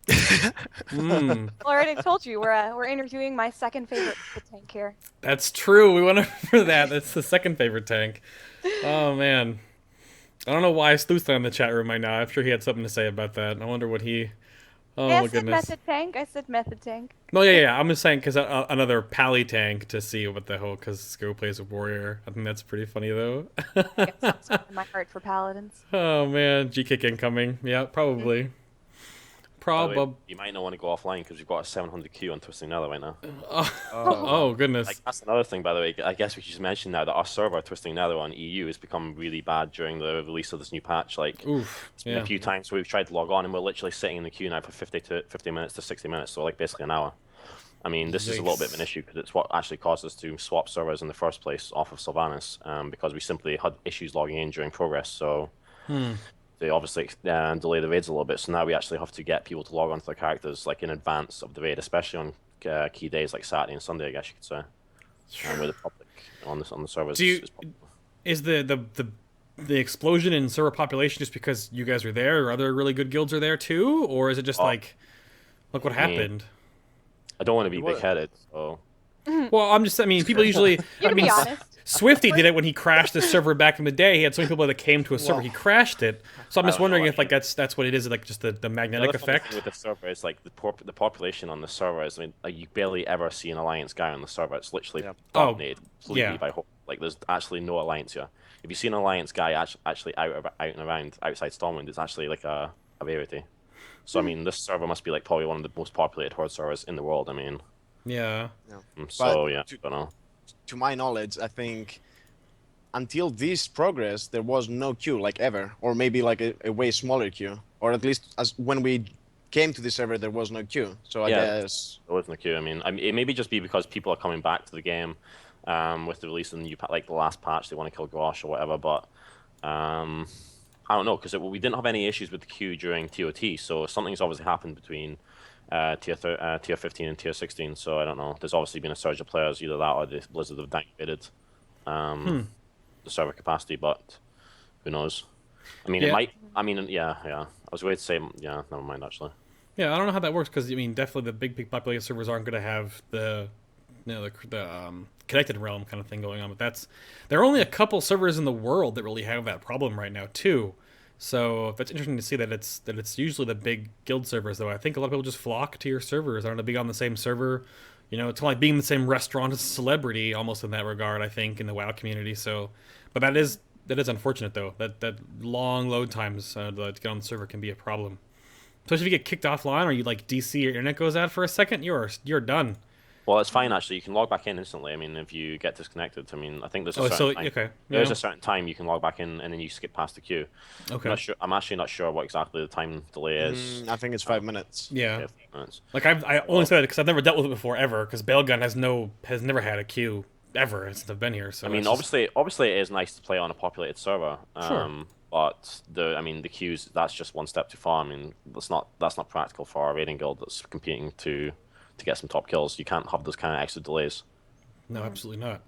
Mm, Well, I already told you we're interviewing my second favorite tank here. that's true. We went over that. That's the second favorite tank. Oh man. I don't know why Sleuth's not in the chat room right now. I'm sure he had something to say about that. I wonder what he. Oh Yeah, my I said goodness. method tank. I said method tank. No, yeah. I'm just saying because another pally tank to see what the hell. Because Sco plays a warrior. I think that's pretty funny though. I guess that's in my heart for paladins. Oh man, G kick incoming. Yeah, probably. By the way, you might not want to go offline because we've got a 700 Q on Twisting Nether right now. Oh goodness. Like, that's another thing, by the way. I guess we should just mention now that our server Twisting Nether on EU has become really bad during the release of this new patch. Like, Oof. it's been a few times where we've tried to log on and we're literally sitting in the queue now for 50 minutes to 60 minutes, so like basically an hour. I mean, this is a little bit of an issue because it's what actually caused us to swap servers in the first place off of Sylvanas, because we simply had issues logging in during progress. So they obviously delay the raids a little bit. So now we actually have to get people to log onto their characters like in advance of the raid, especially on key days like Saturday and Sunday, I guess you could say, where the public on the servers Do you- is popular. Is the the explosion in server population just because you guys are there, or other really good guilds are there too, or is it just like, look what I mean, happened? I don't want to be What- big-headed, so Well, I mean, people usually. You I to mean, be honest. Swifty did it when he crashed the server back in the day. He had so many people that came to a server, Well, he crashed it. So I'm I just don't know, wondering I if like mean- that's what it is, like just the magnetic Another funny effect. thing with the server is like the population on the server is, I mean, like, you barely ever see an alliance guy on the server. It's literally Yep. dominated completely yeah. by like there's actually no alliance here. If you see an alliance guy actually out and around outside Stormwind, it's actually like a rarity. So I mean, this server must be like probably one of the most populated horde servers in the world. I mean, Yeah. so But yeah, to- I don't know. To my knowledge, I think until this progress, there was no queue like ever, or maybe like a way smaller queue, or at least as when we came to this server, there was no queue. So I Yeah. guess There wasn't a queue. I mean, it may be just be because people are coming back to the game with the release of the new like the last patch. They want to kill Grosh or whatever, but I don't know, because we didn't have any issues with the queue during TOT, so something's obviously happened between tier 15 and tier 16. So I don't know. There's obviously been a surge of players, either that or the Blizzard have downgraded the server capacity, but who knows? I mean, Yeah. it might. I mean, yeah. I was going to say, yeah. Never mind, actually. Yeah, I don't know how that works because I mean, definitely the big populated servers aren't going to have the connected realm kind of thing going on. But there are only a couple servers in the world that really have that problem right now too. So it's interesting to see that it's usually the big guild servers, though. I think a lot of people just flock to your servers, aren't to be on the same server. You know, it's kind of like being in the same restaurant as a celebrity, almost in that regard. I think in the WoW community. So, but that is unfortunate though. That long load times to get on the server can be a problem. Especially if you get kicked offline or you like DC, your internet goes out for a second, you're done. Well, it's fine actually. You can log back in instantly. I mean, if you get disconnected, I mean, I think there's a certain time. Okay. There's Yeah. a certain time you can log back in, and then you skip past the queue. Okay. I'm not sure. I'm actually not sure what exactly the time delay is. I think it's 5 minutes. Yeah. Yeah, 5 minutes. Like I only say that because I've never dealt with it before ever. Because Bailgun has never had a queue ever since I've been here. So I mean, it's just- obviously, it is nice to play on a populated server. Sure. But the queues, that's just one step too far. I mean, that's not practical for a raiding guild that's competing to get some top kills. You can't have those kind of extra delays. no, absolutely not.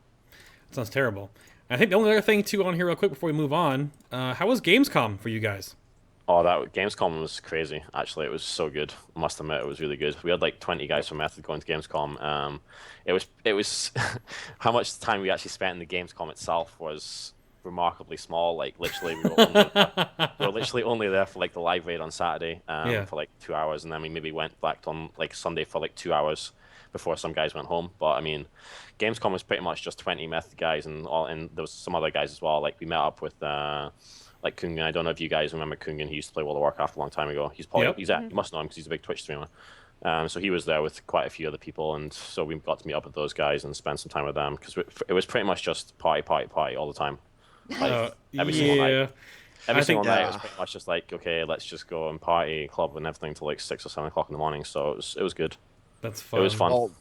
That sounds terrible. And I think the only other thing too on here real quick before we move on, how was Gamescom for you guys? Oh, that Gamescom was crazy. Actually, it was so good. I must admit, it was really good. We had like 20 guys from Method going to Gamescom. It was how much time we actually spent in the Gamescom itself was remarkably small. Like literally, we were literally only there for like the live raid on Saturday for like 2 hours, and then we maybe went back on like Sunday for like 2 hours before some guys went home. But I mean, Gamescom was pretty much just 20 Method guys and there was some other guys as well. Like we met up with like Kungan. I don't know if you guys remember Kungan. He used to play World of Warcraft a long time ago. He's probably you must know him because he's a big Twitch streamer. So he was there with quite a few other people, and so we got to meet up with those guys and spend some time with them because it was pretty much just party all the time. Like, every single night. Every single night it was pretty much just like, okay, let's just go and party, club, and everything till like 6 or 7 o'clock in the morning. So it was good. That's fun. It was fun. Well,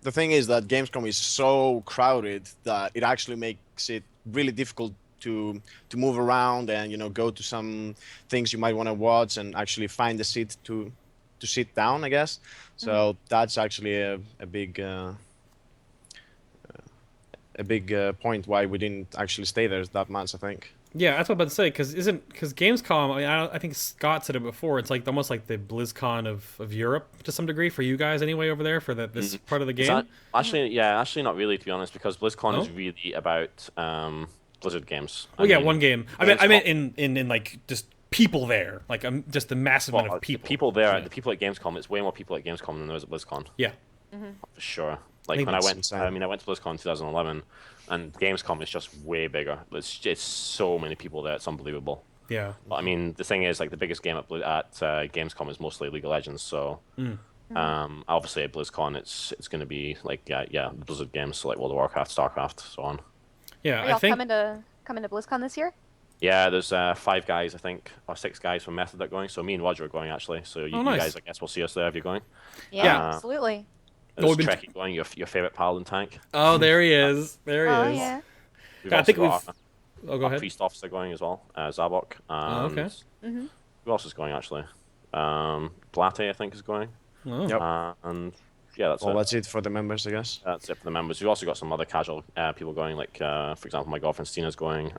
the thing is that Gamescom is so crowded that it actually makes it really difficult to move around and go to some things you might want to watch and actually find a seat to sit down, I guess. So that's actually a big point why we didn't actually stay there that much, I think. Yeah, that's what I'm about to say. Because Gamescom? I mean, I think Scott said it before. It's like almost like the BlizzCon of Europe to some degree for you guys anyway over there for this part of the game. Actually not really, to be honest, because BlizzCon is really about Blizzard games. Oh yeah, one game. I meant in like just people there, like just the massive amount of people. The people there, the people at Gamescom. It's way more people at Gamescom than there was at BlizzCon. Yeah. For sure. Like think when I that's went, insane. I mean, I went to BlizzCon in 2011, and Gamescom is just way bigger. It's so many people there. It's unbelievable. Yeah. But I mean, the thing is, like, the biggest game at Gamescom is mostly League of Legends. So, obviously at BlizzCon, it's going to be like the Blizzard games, so like World of Warcraft, StarCraft, so on. Yeah, Are y'all I think. coming to BlizzCon this year? Yeah, there's 5 guys, I think, or 6 guys from Method that are going. So me and Roger are going actually. So you nice. guys, I guess, will see us there if you're going. Yeah, absolutely. There's we've been- Trekkie going, your favorite paladin tank. Oh, there he is. There he Oh is. yeah. We've I also think got Oh, go a ahead. priest officer going as well, Zabok. okay. Who else is going actually? Blatte, I think, is going. Oh. Yep. And yeah, that's Well, it. that's it for the members, I guess. That's it for the members. We've also got some other casual people going, like, for example, my girlfriend Stina's going.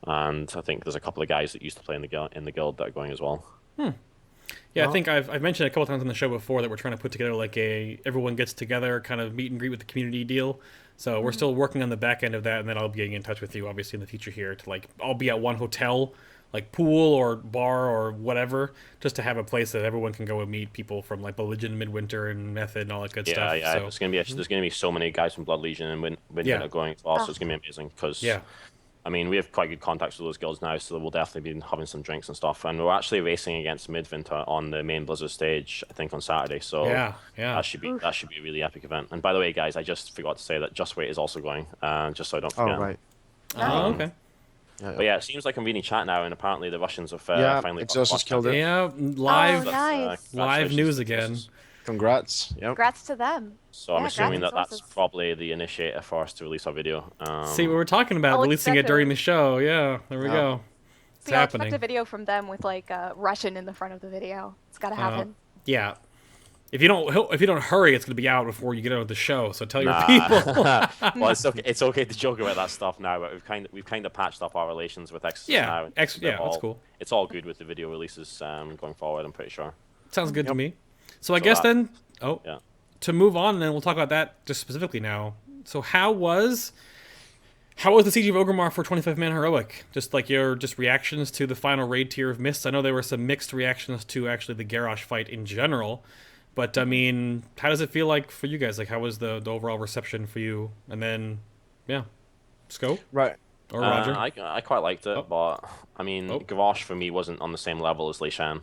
and I think there's a couple of guys that used to play in the guild that are going as well. Yeah, I think I've mentioned a couple times on the show before that we're trying to put together like everyone gets together kind of meet and greet with the community deal. So we're still working on the back end of that, and then I'll be getting in touch with you obviously in the future here to like I'll be at one hotel, like pool or bar or whatever, just to have a place that everyone can go and meet people from like Blood Legion, Midwinter, and Method and all that good stuff. Yeah. So, There's gonna be so many guys from Blood Legion and Minion are going as well, so it's gonna be amazing because. Yeah. I mean, we have quite good contacts with those guilds now, so we'll definitely be having some drinks and stuff. And we're actually racing against Midwinter on the main Blizzard stage, I think, on Saturday. So yeah. that should be a really epic event. And by the way, guys, I just forgot to say that Just Wait is also going, just so I don't forget. Oh, right. Oh, okay. But yeah, it seems like I'm reading chat now, and apparently the Russians have finally Exhaustus killed it. Yeah, live Oh, nice. live news again. Congrats. Yep. Congrats to them. So I'm assuming that congrats, that's Exhaustus. probably the initiator for us to release our video. See, we were talking about I'll releasing it expect during it. the show. Yeah, there we go. It's So I'll happening. expect a video from them with like Russian in the front of the video. It's gotta happen. Yeah. If you don't hurry, it's gonna be out before you get out of the show. So tell your Nah. people. Well, it's okay. It's okay to joke about that stuff now, but we've kind of patched up our relations with Exodus now. Yeah, that's cool. It's all good with the video releases going forward. I'm pretty sure. Sounds good to me. So I guess then, Yeah. to move on, and then we'll talk about that just specifically now. So how was the Siege of Orgrimmar for 25 Man Heroic? Just like your reactions to the final raid tier of Mists. I know there were some mixed reactions to actually the Garrosh fight in general, but I mean, how does it feel like for you guys? Like, how was the overall reception for you? And then, yeah, Sco Right. or Roger? I quite liked it, but I mean, Garrosh for me wasn't on the same level as Leishan.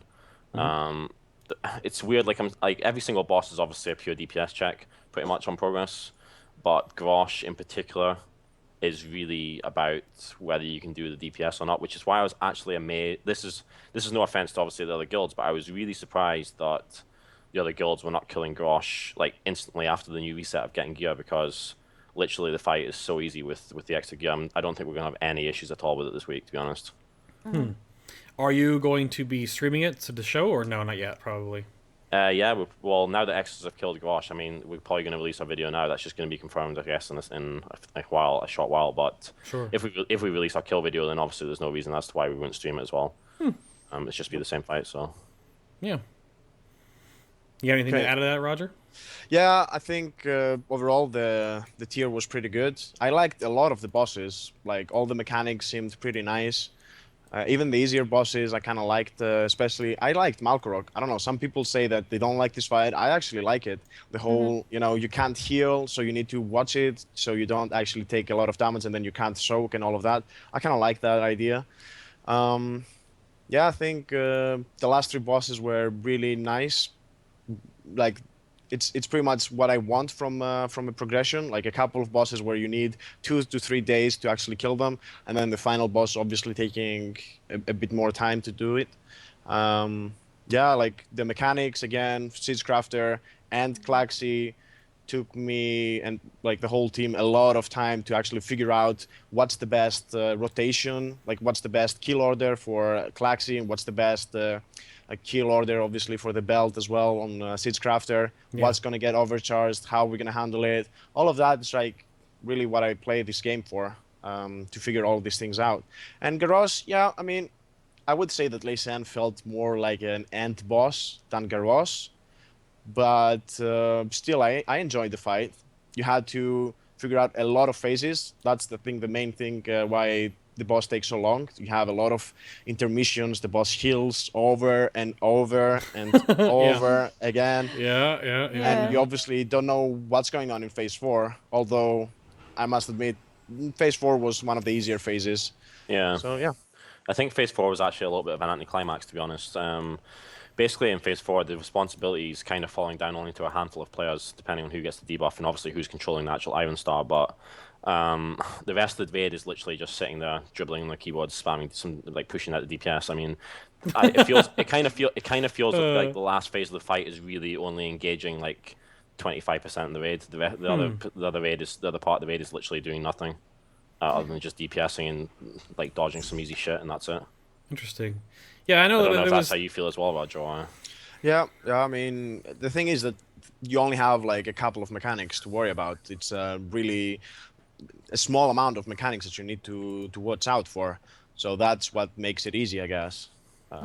It's weird. Like every single boss is obviously a pure DPS check, pretty much on progress, but Garrosh in particular is really about whether you can do the DPS or not, which is why I was actually amazed. This is no offense to obviously the other guilds, but I was really surprised that the other guilds were not killing Garrosh like instantly after the new reset of getting gear, because literally the fight is so easy with the extra gear. I don't think we're gonna have any issues at all with it this week, to be honest. Are you going to be streaming it to the show, or no, not yet? Probably. Yeah. Well, now that Exodus have killed Garrosh, I mean, we're probably going to release our video now. That's just going to be confirmed, I guess, in a short while. But Sure. if we release our kill video, then obviously there's no reason as to why we wouldn't stream it as well. It's just be the same fight. So. Yeah. You got anything to Okay. add to that, Roger? Yeah, I think overall the tier was pretty good. I liked a lot of the bosses. Like all the mechanics seemed pretty nice. Even the easier bosses I kind of liked. Especially I liked Malkorok. I don't know. Some people say that they don't like this fight. I actually like it. The whole, you can't heal, so you need to watch it, so you don't actually take a lot of damage, and then you can't soak and all of that. I kind of like that idea. Yeah, I think the last three bosses were really nice. Like, it's pretty much what I want from a progression. Like a couple of bosses where you need 2 to 3 days to actually kill them, and then the final boss obviously taking a bit more time to do it. Yeah, like the mechanics again, Siegecrafter and Klaxi took me and like the whole team a lot of time to actually figure out what's the best rotation, like what's the best kill order for Klaxi, and what's the best kill order obviously for the belt as well on Siegecrafter. What's going to get overcharged, how we're going to handle it. All of that is like really what I play this game for, to figure all these things out. And Garrosh, yeah, I mean, I would say that Leishan felt more like an end boss than Garrosh. But still, I enjoyed the fight. You had to figure out a lot of phases. That's the thing, the main thing why the boss takes so long. You have a lot of intermissions. The boss heals over and over and over again. Yeah. And you obviously don't know what's going on in phase 4. Although, I must admit, phase 4 was one of the easier phases. Yeah. So, yeah. I think phase 4 was actually a little bit of an anticlimax, to be honest. Basically, in phase 4, the responsibility is kind of falling down only to a handful of players, depending on who gets the debuff and obviously who's controlling the actual Iron Star. But the rest of the raid is literally just sitting there, dribbling on the keyboard, spamming pushing out the DPS. I mean, it kind of feels like the last phase of the fight is really only engaging like 25% of the raid. The other part of the raid is literally doing nothing other than just DPSing and like dodging some easy shit, and that's it. Interesting. Yeah, I know. I don't know if that's how you feel as well, Roger. Yeah, I mean, the thing is that you only have like a couple of mechanics to worry about. It's really a small amount of mechanics that you need to watch out for. So that's what makes it easy, I guess.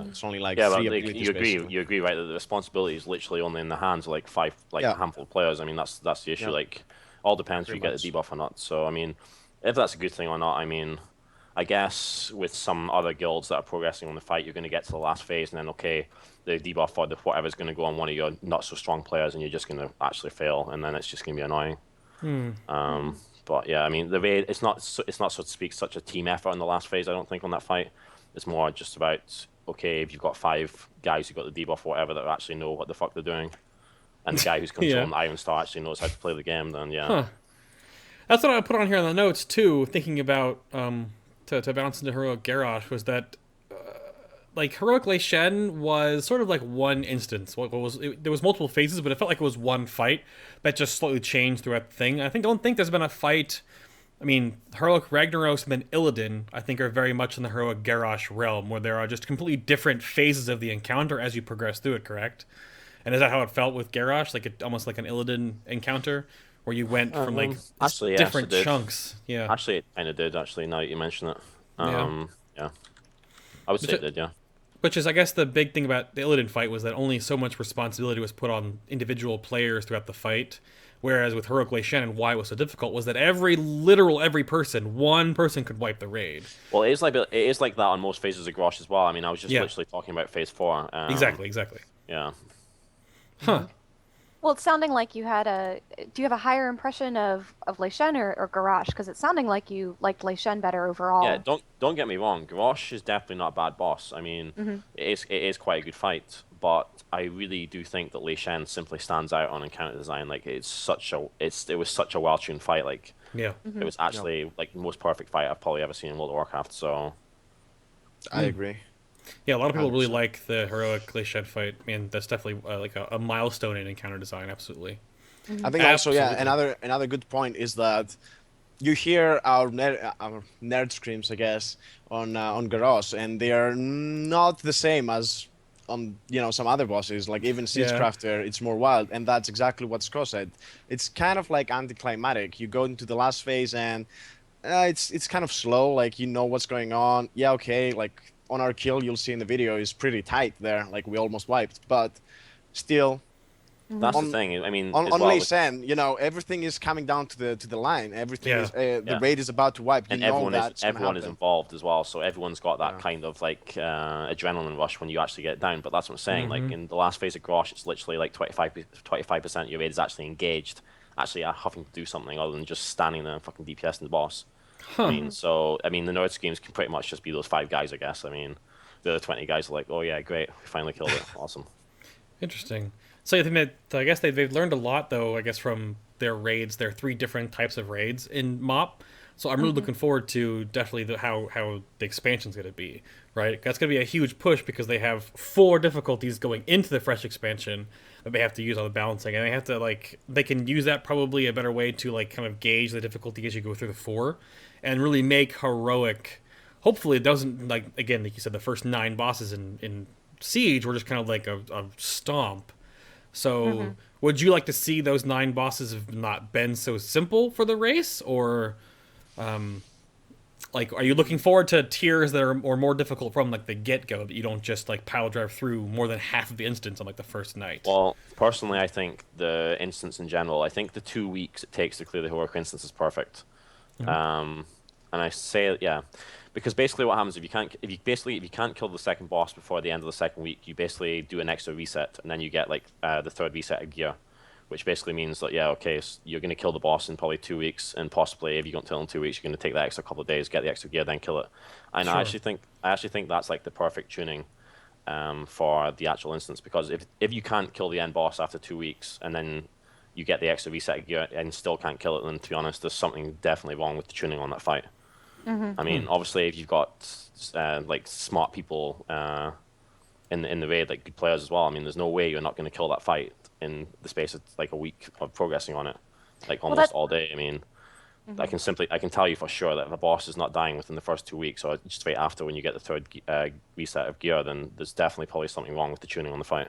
It's only like Yeah, three but abilities you agree. basically. You agree, right? That the responsibility is literally only in the hands of like a Yeah, handful of players. I mean, that's the issue. yeah, Like, all depends if pretty you get much. the debuff or not. So, I mean, if that's a good thing or not, I mean, I guess with some other guilds that are progressing on the fight, you're going to get to the last phase, and then okay, the debuff or the whatever's going to go on one of your not so strong players, and you're just going to actually fail, and then it's just going to be annoying. Hmm. But yeah, I mean, the raid it's not so to speak such a team effort in the last phase. I don't think on that fight. It's more just about okay, if you've got 5 guys who got the debuff or whatever that actually know what the fuck they're doing, and the guy who's Yeah. controlling the Iron Star actually knows how to play the game, then yeah. Huh. That's what I put on here in the notes too. Thinking about to bounce into heroic Garrosh was that like heroic Lei Shen was sort of like one instance. There was multiple phases, but it felt like it was one fight that just slightly changed throughout the thing. Don't think there's been a fight. I mean, heroic Ragnaros and then Illidan, I think, are very much in the heroic Garrosh realm, where there are just completely different phases of the encounter as you progress through it. Correct? And is that how it felt with Garrosh? Almost like an Illidan encounter, where you went from like Actually, yes, different it did. chunks. Yeah. Actually, it kind of did. Actually, now that you mention it, Yeah. yeah, I would say it did. Yeah. Which is, I guess, the big thing about the Illidan fight was that only so much responsibility was put on individual players throughout the fight. Whereas with Heroic Lei Shen and why it was so difficult was that every person, one person could wipe the raid. Well, it is like that on most phases of Grosh as well. I mean, I was just Yeah. literally talking about phase 4. Exactly. Yeah. Huh. Well, it's sounding like you had a. Do you have a higher impression of Lei Shen or Garrosh? Because it's sounding like you liked Lei Shen better overall. Yeah, don't get me wrong. Grosh is definitely not a bad boss. I mean, it is quite a good fight, but I really do think that Lei Shen simply stands out on encounter design. Like it was such a well-tuned fight. Like Yeah. it was actually like the most perfect fight I've probably ever seen in World of Warcraft. So I agree. Yeah, a lot of people really 100%. like the Heroic Lei Shen fight. I mean, that's definitely like a milestone in encounter design, absolutely. I think also, yeah, Absolutely. another good point is that you hear our nerd screams, I guess, on Garros, and they are not the same as on some other bosses. Like even Yeah. Siegecrafter, it's more wild, and that's exactly what Scott said. It's kind of like anticlimactic. You go into the last phase, and it's kind of slow. Like you know what's going on. Yeah, okay. Like on our kill, you'll see in the video is pretty tight there. Like we almost wiped, but still that's the on thing. I mean, on as on well, Lei Sen, everything is coming down to the line. Everything Yeah. is the yeah. raid is about to wipe. You And know that's gonna everyone is happen. involved as well, so everyone's got that Yeah. kind of like adrenaline rush when you actually get down. But that's what I'm saying. Like Mm-hmm. in the last phase of Grosh, it's literally like 25% of your raid is actually engaged, actually having to do something other than just standing there and fucking DPSing the boss. I mean, the nerd schemes can pretty much just be those 5 guys, I guess. I mean, the other 20 guys are like, oh yeah, great, we finally killed it, awesome. Interesting. So I think that I guess they've learned a lot though. I guess from their raids, their 3 different types of raids in MOP. So I'm really looking forward to definitely how the expansion's going to be. Right, that's going to be a huge push because they have 4 difficulties going into the fresh expansion that they have to use on the balancing, and they have to they can use that probably a better way to kind of gauge the difficulty as you go through the 4, and really make heroic. Hopefully, it doesn't again like you said the first 9 bosses in Siege were just kind of like a stomp. So, would you like to see those 9 bosses have not been so simple for the race, or are you looking forward to tiers that are more difficult from the get go that you don't just pile drive through more than half of the instance on the first night? Well, personally, I think the instance in general, I think the 2 weeks it takes to clear the heroic instance is perfect. And I say, yeah, because basically what happens if you can't kill the second boss before the end of the second week, you basically do an extra reset, and then you get the third reset of gear, which basically means that okay, so you're going to kill the boss in probably 2 weeks, and possibly if you don't kill in 2 weeks, you're going to take that extra couple of days, get the extra gear, then kill it. And Sure. I actually think that's the perfect tuning for the actual instance, because if you can't kill the end boss after 2 weeks, and then you get the extra reset gear and still can't kill it, then to be honest, there's something definitely wrong with the tuning on that fight. I mean, obviously, if you've got smart people in the raid, good players as well, I mean, there's no way you're not going to kill that fight in the space of a week of progressing on it, almost all day. I mean, I can tell you for sure that if a boss is not dying within the first 2 weeks, or just right after when you get the third reset of gear, then there's definitely probably something wrong with the tuning on the fight.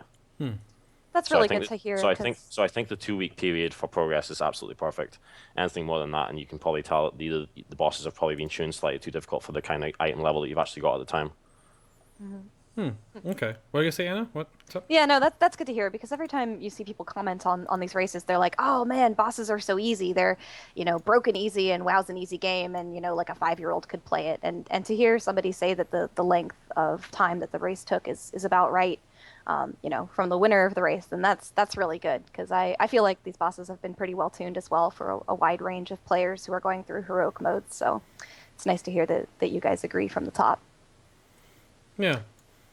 That's So I really think good to hear. so I 'Cause think so I think the 2 week period for progress is absolutely perfect. Anything more than that, and you can probably tell that the bosses have probably been tuned slightly too difficult for the kind of item level that you've actually got at the time. Okay. What are you gonna say, Anna? What's up? Yeah, no, that's good to hear because every time you see people comment on these races, they're like, "Oh man, bosses are so easy. They're, broken easy and WoW's an easy game and like a 5-year-old could play it." And to hear somebody say that the length of time that the race took is about right, from the winner of the race, then that's really good because I feel like these bosses have been pretty well tuned as well for a wide range of players who are going through heroic modes. So it's nice to hear that you guys agree from the top. Yeah.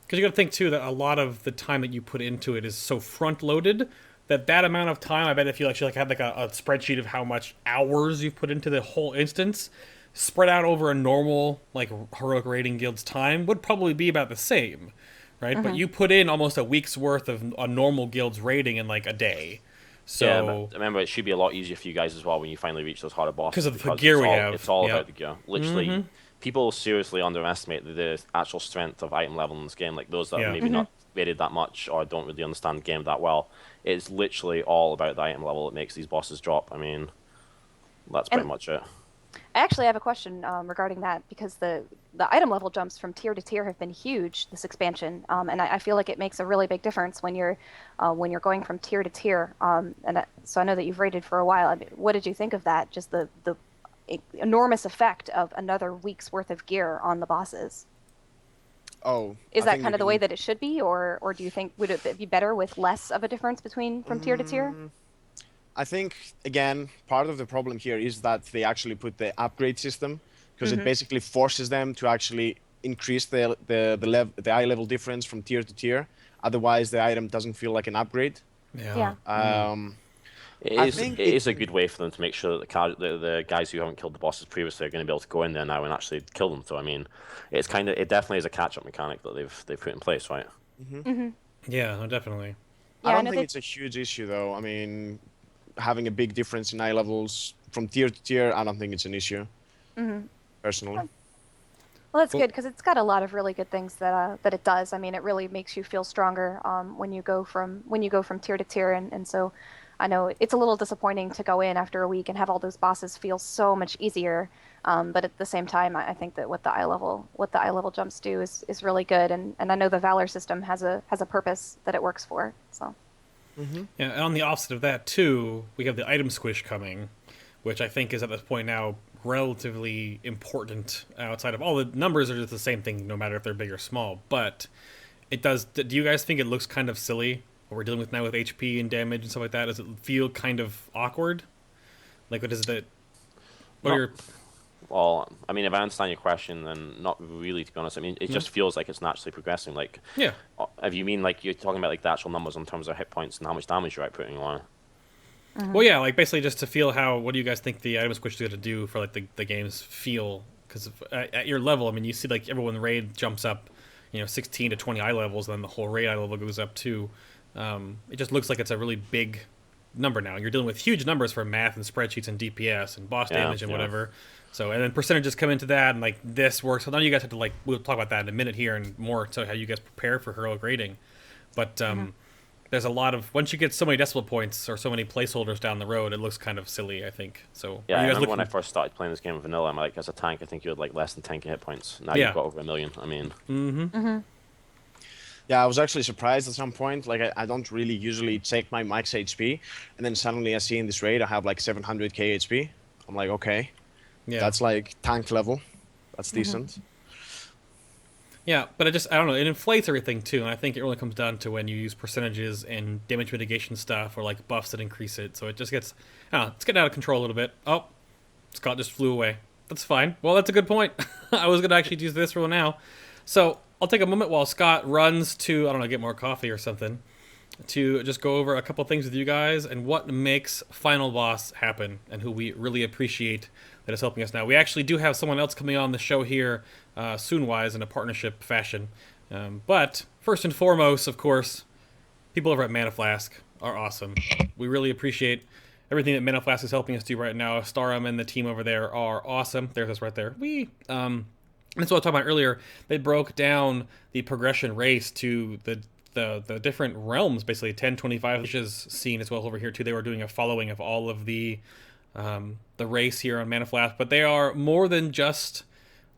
Because you got to think too that a lot of the time that you put into it is so front loaded that amount of time, I bet if you actually had like a spreadsheet of how much hours you've put into the whole instance, spread out over a normal like heroic raiding guild's time would probably be about the same, right? But you put in almost a week's worth of a normal guild's raiding in like a day. So Yeah, but remember, it should be a lot easier for you guys as well when you finally reach those harder bosses. 'Cause of the gear we have. It's all Yep. about the gear. Literally, people seriously underestimate the actual strength of item level in this game. Like those that Yeah. are maybe not rated that much or don't really understand the game that well. It's literally all about the item level that makes these bosses drop. I mean, that's pretty much it. I actually have a question regarding that because the item level jumps from tier to tier have been huge this expansion, and I feel like it makes a really big difference when you're going from tier to tier. So I know that you've rated for a while. I mean, what did you think of that? Just the enormous effect of another week's worth of gear on the bosses. Oh, Is I that think kind we of the way can- that it should be, or do you think would it be better with less of a difference between from tier to tier? I think again, part of the problem here is that they actually put the upgrade system because it basically forces them to actually increase the eye level difference from tier to tier. Otherwise, the item doesn't feel like an upgrade. Yeah. I think It is a good way for them to make sure that the guys who haven't killed the bosses previously are going to be able to go in there now and actually kill them. So I mean, it definitely is a catch-up mechanic that they've put in place, right? Yeah, no, definitely. Yeah, I I don't know think they- it's a huge issue though. I mean, having a big difference in eye levels from tier to tier, I don't think it's an issue. Personally. Well, that's Cool. good because it's got a lot of really good things that it does. I mean, it really makes you feel stronger when you go from tier to tier, and so I know it's a little disappointing to go in after a week and have all those bosses feel so much easier. But at the same time, I think that what the eye level jumps do is really good, and I know the Valor system has a purpose that it works for. So Yeah, and on the opposite of that too, we have the item squish coming, which I think is at this point now relatively important outside of all the numbers are just the same thing no matter if they're big or small. But it does. Do you guys think it looks kind of silly what we're dealing with now with HP and damage and stuff like that? Does it feel kind of awkward? Like what is it? What are No. your Well, I mean, if I understand your question, then not really, to be honest. I mean, it just feels like it's naturally progressing. Like, yeah? if you mean like you're talking about like the actual numbers in terms of hit points and how much damage you're outputting on it. Well, yeah, like basically just to feel how. What do you guys think the item squish is going to do for like the game's feel? Because at your level, I mean, you see like everyone raid jumps up, 16 to 20 eye levels, and then the whole raid eye level goes up too. It just looks like it's a really big number now. You're dealing with huge numbers for math and spreadsheets and DPS and boss damage and whatever. So and then percentages come into that, and like this works. So now you guys have to we'll talk about that in a minute here and more to how you guys prepare for heroic raiding. But there's a lot of once you get so many decimal points or so many placeholders down the road, it looks kind of silly, I think. So Yeah, are I you guys remember when I looking? first started playing this game of vanilla, I'm like, as a tank, I think you had like less than 10k hit points. Now Yeah. you've got over 1 million. I mean, Yeah, I was actually surprised at some point. Like, I don't really usually check my max HP, and then suddenly I see in this raid I have like 700k HP. I'm like, okay, Yeah, that's like tank level. That's decent. yeah, but I don't know. It inflates everything too, and I think it really comes down to when you use percentages and damage mitigation stuff or like buffs that increase it. So it just gets, I don't know, it's getting out of control a little bit. Oh, Scott just flew away. That's fine. Well, that's a good point. I was going to actually use this rule now. So I'll take a moment while Scott runs to, I don't know, get more coffee or something, to just go over a couple things with you guys and what makes Final Boss happen and who we really appreciate that is helping us now. We actually do have someone else coming on the show here soon-wise in a partnership fashion. But first and foremost, of course, people over at Mana Flask are awesome. We really appreciate everything that Mana Flask is helping us do right now. Starum and the team over there are awesome. There's us right there. That's what I was talking about earlier. They broke down the progression race to the the different realms, basically 10, 25 scene as well over here too. They were doing a following of all of the race here on Mana Flask, but they are more than just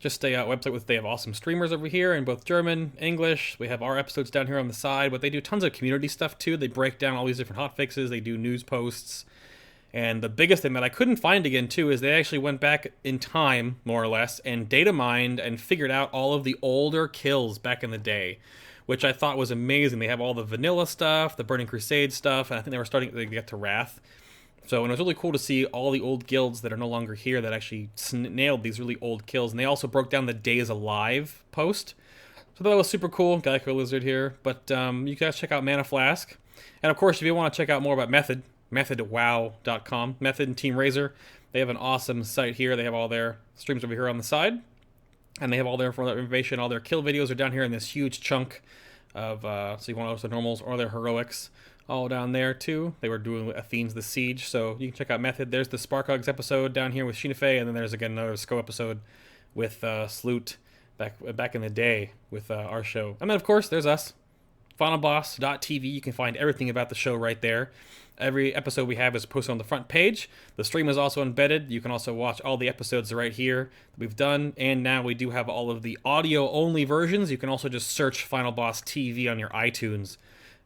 a website with, they have awesome streamers over here in both German, English. We have our episodes down here on the side, but they do tons of community stuff too. They break down all these different hotfixes. They do news posts. And the biggest thing that I couldn't find again too is they actually went back in time, more or less, and data mined and figured out all of the older kills back in the day, which I thought was amazing. They have all the vanilla stuff, the Burning Crusade stuff, and I think they were starting to get to Wrath. So, and it was really cool to see all the old guilds that are no longer here that actually nailed these really old kills. And they also broke down the Days Alive post. So that was super cool. Geico Lizard here. But you guys check out Mana Flask. And of course, if you want to check out more about Method, methodwow.com. Method and Team Razor. They have an awesome site here. They have all their streams over here on the side. And they have all their information. All their kill videos are down here in this huge chunk of, so you want to the normals or their heroics. All down there too. They were doing Athene's The Siege, so you can check out Method. There's the Sparkhugs episode down here with Sheena Fey, and then there's again another Sco episode with Sloot back in the day with our show. And then of course there's us, FinalBoss.tv. You can find everything about the show right there. Every episode we have is posted on the front page. The stream is also embedded. You can also watch all the episodes right here that we've done, and now we do have all of the audio-only versions. You can also just search Final Boss TV on your iTunes,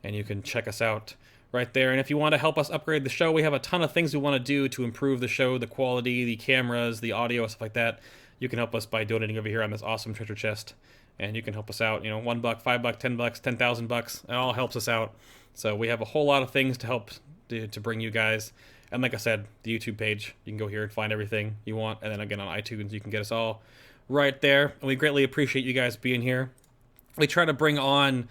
and you can check us out right there. And if you want to help us upgrade the show, we have a ton of things we want to do to improve the show, the quality, the cameras, the audio, stuff like that. You can help us by donating over here on this awesome treasure chest. And you can help us out, $1, $5, $10, $10,000. It all helps us out. So we have a whole lot of things to help to bring you guys. And like I said, the YouTube page, you can go here and find everything you want. And then again on iTunes, you can get us all right there. And we greatly appreciate you guys being here. We try to bring on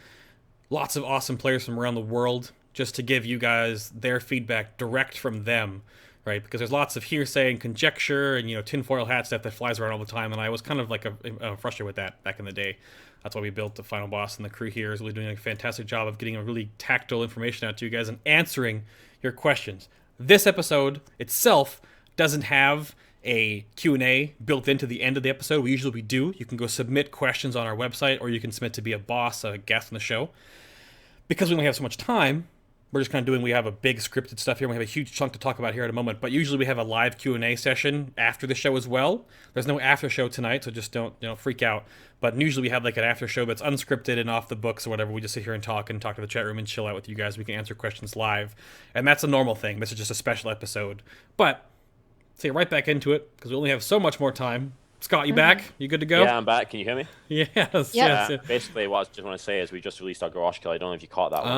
lots of awesome players from around the world just to give you guys their feedback direct from them, right? Because there's lots of hearsay and conjecture and, tinfoil hat stuff that flies around all the time, and I was kind of like frustrated with that back in the day. That's why we built the Final Boss, and the crew here is really doing a fantastic job of getting a really tactile information out to you guys and answering your questions. This episode itself doesn't have a Q&A built into the end of the episode. We do. You can go submit questions on our website, or you can submit to be a boss, a guest on the show. Because we only have so much time, we're just kind of we have a big scripted stuff here. We have a huge chunk to talk about here in a moment, but usually we have a live Q&A session after the show as well. There's no after show tonight, so just don't freak out. But usually we have like an after show that's unscripted and off the books or whatever. We just sit here and talk to the chat room and chill out with you guys. We can answer questions live, and that's a normal thing. This is just a special episode. But let's get right back into it because we only have so much more time. Scott, you back? You good to go? Yeah, I'm back. Can you hear me? Yes. Basically, what I just want to say is we just released our garage kill. I don't know if you caught that one.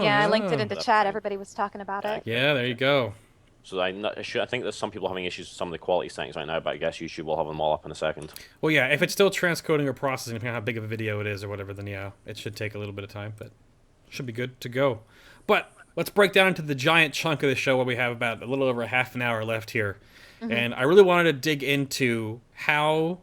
I linked it into chat. Everybody was talking about it. Yeah, there you go. So I think there's some people having issues with some of the quality settings right now, but I guess YouTube will have them all up in a second. Well, yeah, if it's still transcoding or processing, depending on how big of a video it is or whatever, then yeah, it should take a little bit of time, but should be good to go. But let's break down into the giant chunk of the show where we have about a little over a half an hour left here. Mm-hmm. And I really wanted to dig into how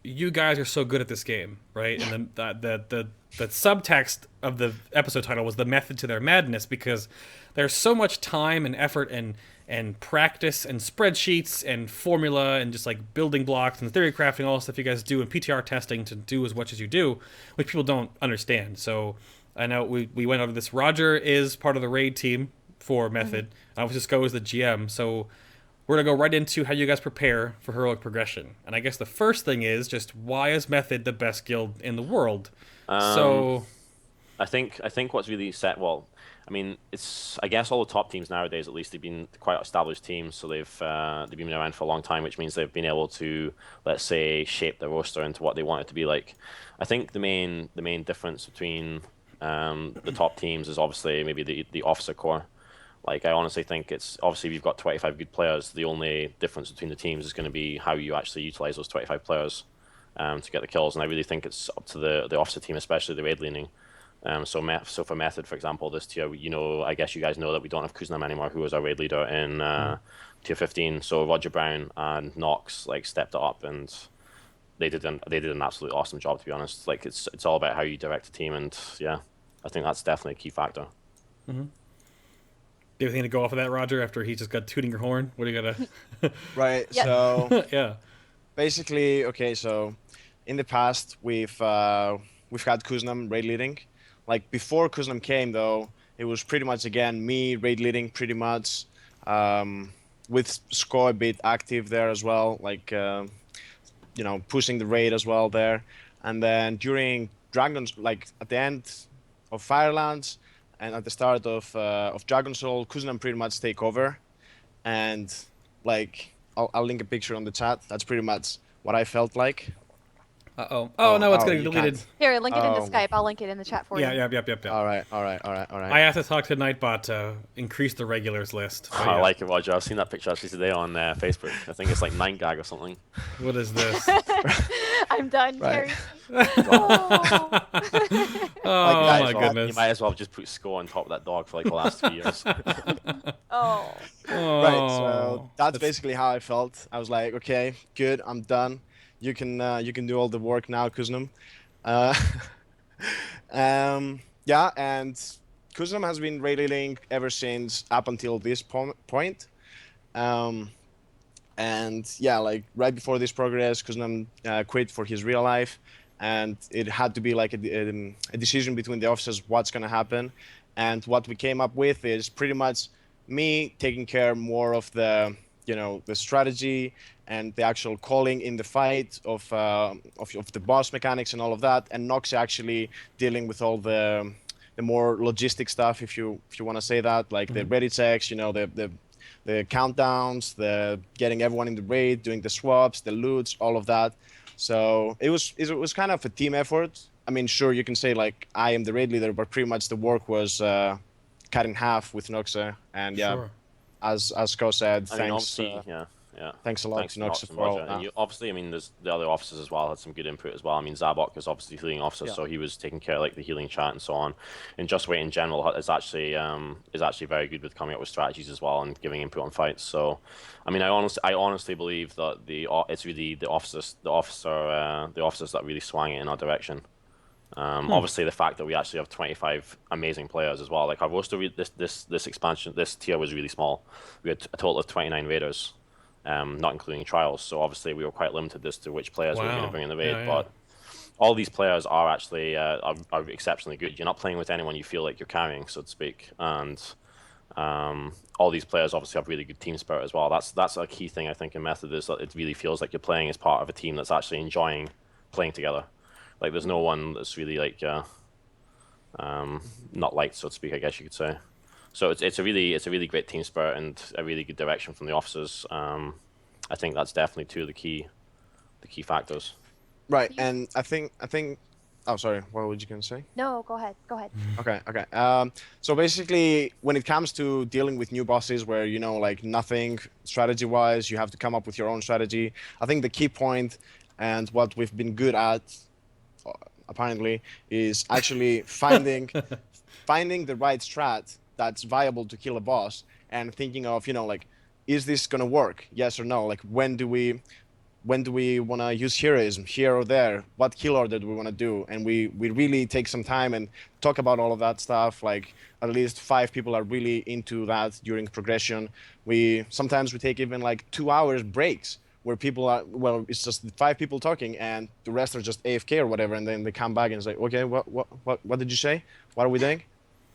you guys are so good at this game, right? And the subtext of the episode title was the method to their madness, because there's so much time and effort and practice and spreadsheets and formula and just like building blocks and theory crafting, all the stuff you guys do, and PTR testing to do as much as you do, which people don't understand. So I know we went over this. Roger is part of the raid team for Method. Obviously, Sco is the GM. So we're going to go right into how you guys prepare for heroic progression. And I guess the first thing is just, why is Method the best guild in the world? I think what's really set, it's, I guess all the top teams nowadays, at least, they've been quite established teams, so they've been around for a long time, which means they've been able to, let's say, shape their roster into what they want it to be like. I think the main difference between the top teams is obviously maybe the officer core. Like, I honestly think it's, obviously, if you've got 25 good players, the only difference between the teams is going to be how you actually utilize those 25 players to get the kills. And I really think it's up to the officer team, especially the raid leaning. So for Method, for example, this tier, I guess you guys know that we don't have Kuznam anymore, who was our raid leader in tier 15. So RogerBrown and Nox stepped it up, and they did an absolutely awesome job, to be honest. Like, it's all about how you direct a team, and yeah, I think that's definitely a key factor. Mm-hmm. Do you have anything to go off of that, Roger, after he just got tooting your horn? What do you got to... Right, so... yeah. Basically, okay, so in the past, we've had Kuznam raid leading. Like before Kuznam came though, it was pretty much again me raid leading pretty much, with Sco a bit active there as well, like pushing the raid as well there. And then during Dragons, like at the end of Firelands and at the start of Dragon Soul, Kuznam pretty much take over, and like I'll link a picture on the chat. That's pretty much what I felt like. Uh-oh. Oh, no, it's getting you deleted. can't. Here, link it into Oh. Skype. I'll link it in the chat for you. Yeah. All right. I have to talk to Nightbot to increase the regulars list. But I yeah. like it, Roger. I've seen that picture actually today on Facebook. I think it's like 9gag or something. What is this? I'm done, Right. Terry. Oh. Oh, my You goodness. might as well have just put Sco on top of that dog for like the last 2 years. Oh. Oh, Right, so that's basically how I felt. I was like, okay, good, I'm done. You can do all the work now, Kuznam. Yeah, and Kuznam has been raid leading ever since up until this point. And yeah, like right before this progress, Kuznam quit for his real life, and it had to be like a decision between the officers what's gonna happen. And what we came up with is pretty much me taking care more of the the strategy and the actual calling in the fight of the boss mechanics and all of that, and Nox actually dealing with all the more logistic stuff, if you want to say that, like the ready checks, the countdowns, the getting everyone in the raid, doing the swaps, the loots, all of that. So it was kind of a team effort. I mean, sure, you can say like I am the raid leader, but pretty much the work was cut in half with Noxa, and yeah. Sure. As Sco said, I mean, thanks. obviously, yeah. Thanks a lot Thanks to to Noxa Nox and for all Roger. that. And obviously, I mean, there's the other officers as well had some good input as well. I mean, Zabok is obviously healing officer, so he was taking care of like the healing chat and so on. And Just Wait in general is actually very good with coming up with strategies as well and giving input on fights. So, I mean, I honestly believe that it's really the officers that really swung it in our direction. Obviously, the fact that we actually have 25 amazing players as well. Like our roster, this expansion, this tier was really small. We had a total of 29 raiders, not including trials. So obviously, we were quite limited as to which players we were going to bring in the raid. Yeah. But all these players are actually are exceptionally good. You're not playing with anyone you feel like you're carrying, so to speak. And all these players obviously have really good team spirit as well. That's a key thing I think in Method, is that it really feels like you're playing as part of a team that's actually enjoying playing together. Like there's no one that's really like not liked, so to speak, I guess you could say. So it's a really great team spirit and a really good direction from the officers. I think that's definitely two of the key factors. Right, and I think. Oh, sorry. What were you gonna say? No, go ahead. Go ahead. Okay. So basically, when it comes to dealing with new bosses, where like nothing strategy-wise, you have to come up with your own strategy. I think the key point and what we've been good at, apparently, is actually finding the right strat that's viable to kill a boss, and thinking of like, is this gonna work? Yes or no? Like when do we want to use heroism, here or there? What kill order do we want to do? And we really take some time and talk about all of that stuff. Like at least 5 people are really into that during progression. Sometimes we take even like 2 hours breaks where people are, well, it's just 5 people talking and the rest are just AFK or whatever, and then they come back and say, okay, what did you say? What are we doing?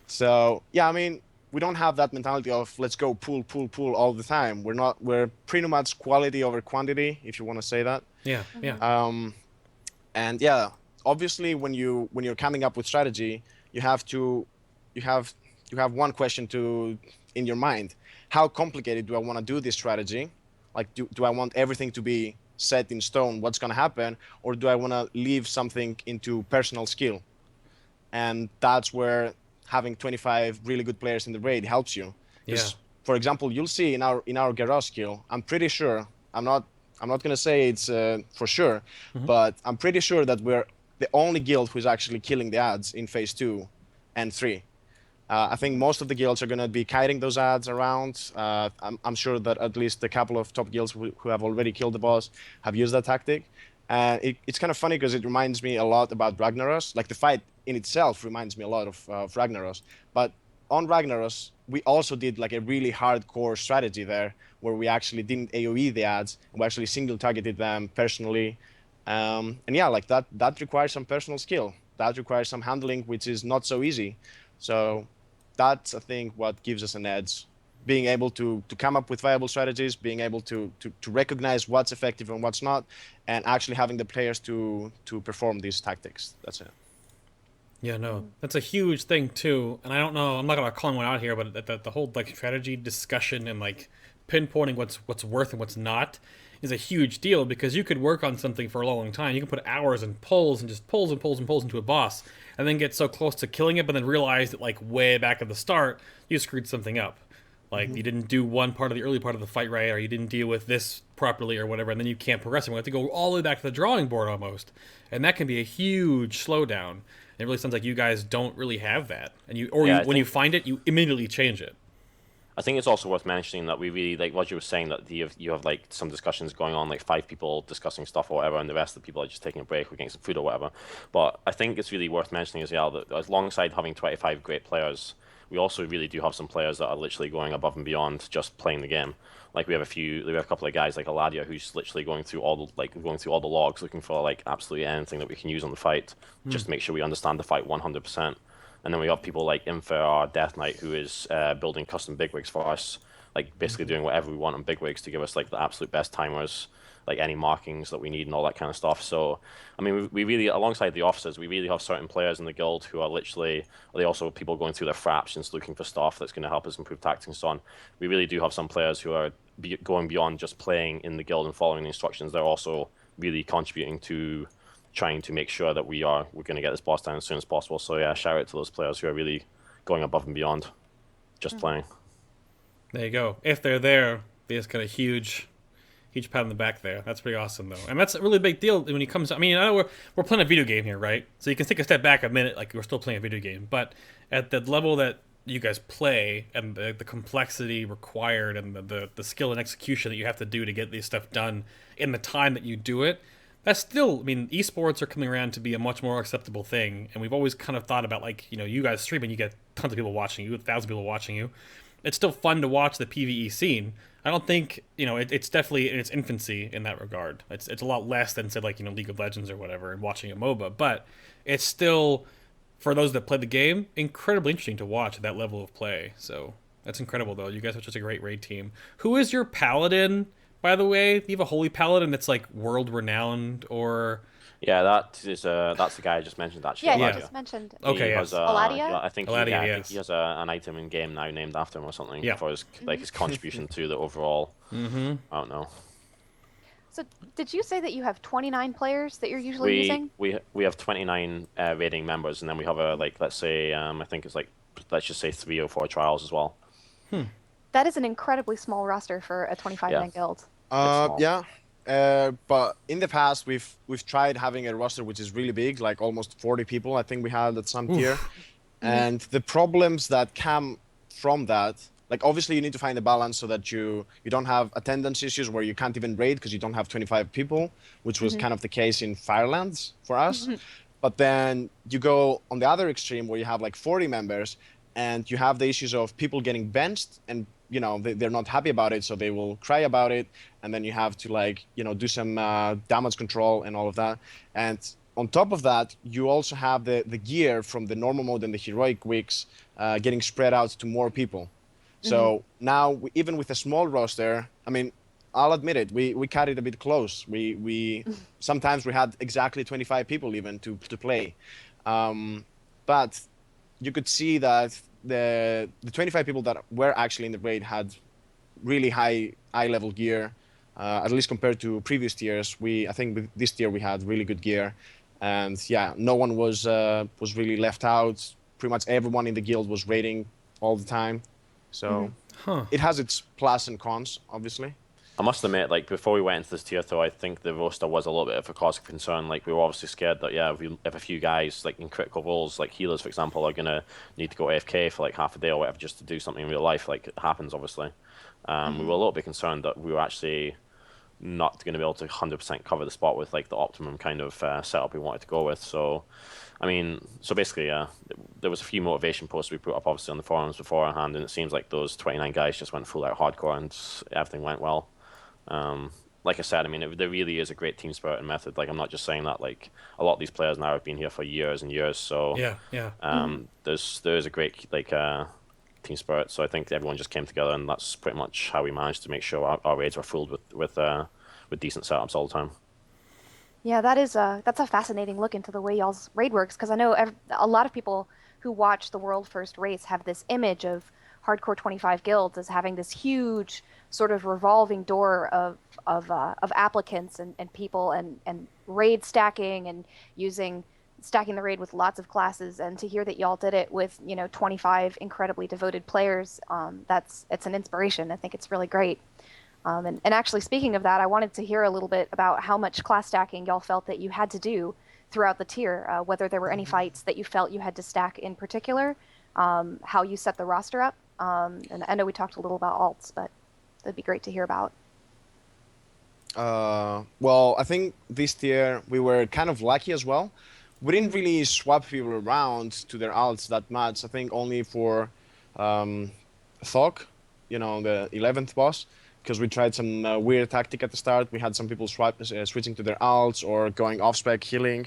So yeah, I mean, we don't have that mentality of let's go pull all the time. We're pretty much quality over quantity, if you want to say that. Yeah. And yeah, obviously when you're coming up with strategy, you have one question in your mind: how complicated do I want to do this strategy? Like do I want everything to be set in stone, what's going to happen, or do I want to leave something into personal skill? And that's where having 25 really good players in the raid helps you. Yeah. For example, you'll see in our garage skill, I'm pretty sure, I'm not going to say it's for sure, but I'm pretty sure that we're the only guild who's actually killing the ads in phase 2 and 3. I think most of the guilds are going to be kiting those ads around. I'm sure that at least a couple of top guilds who have already killed the boss have used that tactic. It's kind of funny because it reminds me a lot about Ragnaros. Like the fight in itself reminds me a lot of Ragnaros. But on Ragnaros, we also did like a really hardcore strategy there where we actually didn't AoE the ads. We actually single targeted them personally. And yeah, like that requires some personal skill. that requires some handling, which is not so easy. So that's, I think, what gives us an edge. Being able to come up with viable strategies, being able to recognize what's effective and what's not, and actually having the players to perform these tactics. That's it. Yeah, no, that's a huge thing too. And I don't know, I'm not gonna call one out here, but the whole like strategy discussion and like pinpointing what's worth and what's not is a huge deal, because you could work on something for a long time. You can put hours and pulls and just pulls and pulls and pulls into a boss, and then get so close to killing it, but then realize that like way back at the start you screwed something up. Like, you didn't do one part of the early part of the fight right, or you didn't deal with this properly or whatever, and then you can't progress. And we have to go all the way back to the drawing board almost. And that can be a huge slowdown. It really sounds like you guys don't really have that. And when you find it, you immediately change it. I think it's also worth mentioning that we really, like Roger was saying, that you have like some discussions going on, like 5 people discussing stuff or whatever, and the rest of the people are just taking a break or getting some food or whatever. But I think it's really worth mentioning as well that alongside having 25 great players, we also really do have some players that are literally going above and beyond just playing the game. Like we have a couple of guys like Aladia who's literally going through all the logs, looking for like absolutely anything that we can use on the fight, just to make sure we understand the fight 100%. And then we have people like Infer, our Death Knight, who is building custom bigwigs for us, like basically doing whatever we want on bigwigs to give us like the absolute best timers, like any markings that we need and all that kind of stuff. So, I mean, we really, alongside the officers, we really have certain players in the guild who are literally, they also have people going through their fractions looking for stuff that's going to help us improve tactics and so on. We really do have some players who are going beyond just playing in the guild and following the instructions. They're also really contributing to trying to make sure that we're going to get this boss down as soon as possible. So yeah, shout out to those players who are really going above and beyond just playing. There you go. If they're there, they just got a huge pat on the back there. That's pretty awesome, though. And that's a really big deal when it comes. I mean, I know we're playing a video game here, right? So you can take a step back a minute, like we're still playing a video game. But at the level that you guys play and the complexity required and the skill and execution that you have to do to get this stuff done in the time that you do it, that's still, I mean, esports are coming around to be a much more acceptable thing. And we've always kind of thought about, like, you know, you guys streaming, you get tons of people watching you, 1,000 people watching you. It's still fun to watch the PvE scene. I don't think, you know, it's definitely in its infancy in that regard. It's a lot less than, say, like, you know, League of Legends or whatever and watching a MOBA. But it's still, for those that play the game, incredibly interesting to watch at that level of play. So that's incredible, though. You guys are such a great raid team. Who is your paladin, by the way? Do you have a holy paladin that's, like, world-renowned or... Yeah, that's the guy I just mentioned, actually. Yeah, Aladia. you just mentioned. Okay, yes. Aladia? Yeah, I think Aladia, he has an item in game now named after him or something for his his contribution to the overall. I don't know. So, did you say that you have 29 players that you're usually using? We have 29 raiding members, and then we have let's say I think it's let's just say 3 or 4 trials as well. That is an incredibly small roster for a 25-man guild. Yeah. But in the past, we've tried having a roster which is really big, like almost 40 people. I think we had at some tier, and the problems that come from that, like obviously you need to find a balance so that you don't have attendance issues where you can't even raid because you don't have 25 people, which was kind of the case in Firelands for us. But then you go on the other extreme where you have like 40 members, and you have the issues of people getting benched and, you know, they're not happy about it, so they will cry about it, and then you have to, like, you know, do some damage control and all of that. And on top of that, you also have the gear from the normal mode and the heroic weeks getting spread out to more people. So now, even with a small roster, I mean, I'll admit it, we cut it a bit close. We sometimes we had exactly 25 people even to play, but you could see that the 25 people that were actually in the raid had really high level gear, at least compared to previous tiers. I think with this tier we had really good gear, and yeah, no one was really left out. Pretty much everyone in the guild was raiding all the time, so it has its plus and cons, obviously. I must admit, like, before we went into this tier, though, I think the roster was a little bit of a cause of concern. Like, we were obviously scared that, yeah, if a few guys, like, in critical roles, like healers, for example, are going to need to go AFK for, like, half a day or whatever just to do something in real life, like, it happens, obviously. We were a little bit concerned that we were actually not going to be able to 100% cover the spot with, like, the optimum kind of setup we wanted to go with. So, I mean, so basically, there was a few motivation posts we put up, obviously, on the forums beforehand, and it seems like those 29 guys just went full out hardcore and everything went well. like I said, I mean, there really is a great team spirit and method. Like, I'm not just saying that. Like, a lot of these players now have been here for years and years, so Yeah. there's a great like team spirit. So I think everyone just came together, and that's pretty much how we managed to make sure our raids were filled with decent setups all the time. Yeah, that's a fascinating look into the way y'all's raid works, because I know a lot of people who watch the World First race have this image of Hardcore 25 guilds as having this huge sort of revolving door of applicants and people and raid stacking and stacking the raid with lots of classes, and to hear that y'all did it with 25 incredibly devoted players, it's an inspiration. I think it's really great. And actually, speaking of that, I wanted to hear a little bit about how much class stacking y'all felt that you had to do throughout the tier, whether there were any fights that you felt you had to stack in particular, how you set the roster up. And I know we talked a little about alts, but that'd be great to hear about. Well, I think this tier we were kind of lucky as well. We didn't really swap people around to their alts that much. I think only for Thok, the 11th boss, because we tried some weird tactic at the start. We had some people switching to their alts or going off-spec healing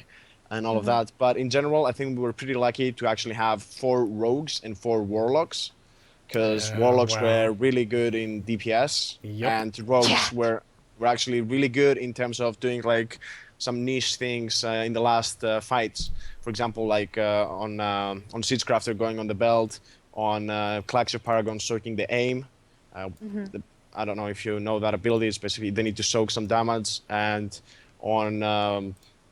and all of that. But in general, I think we were pretty lucky to actually have 4 rogues and 4 warlocks, because warlocks were really good in DPS, and rogues were actually really good in terms of doing like some niche things in the last fights. For example, like on Siegecrafter going on the belt, on Klaxio Paragon soaking the aim. I don't know if you know that ability. It's basically they need to soak some damage, and on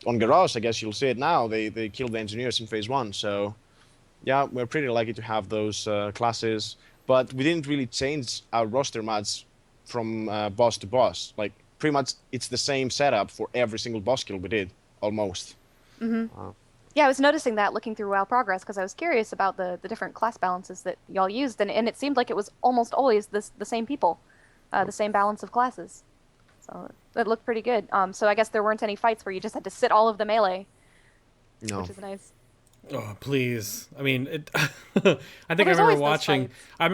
Garage, I guess you'll see it now. They killed the engineers in phase 1. So yeah, we're pretty lucky to have those classes. But we didn't really change our roster much from boss to boss. Like, pretty much it's the same setup for every single boss kill we did, almost. Yeah, I was noticing that looking through WoW Progress, because I was curious about the different class balances that y'all used, and it seemed like it was almost always the same people, the same balance of classes. So it looked pretty good. So I guess there weren't any fights where you just had to sit all of the melee, which is nice. Oh, please. I mean, I remember watching, I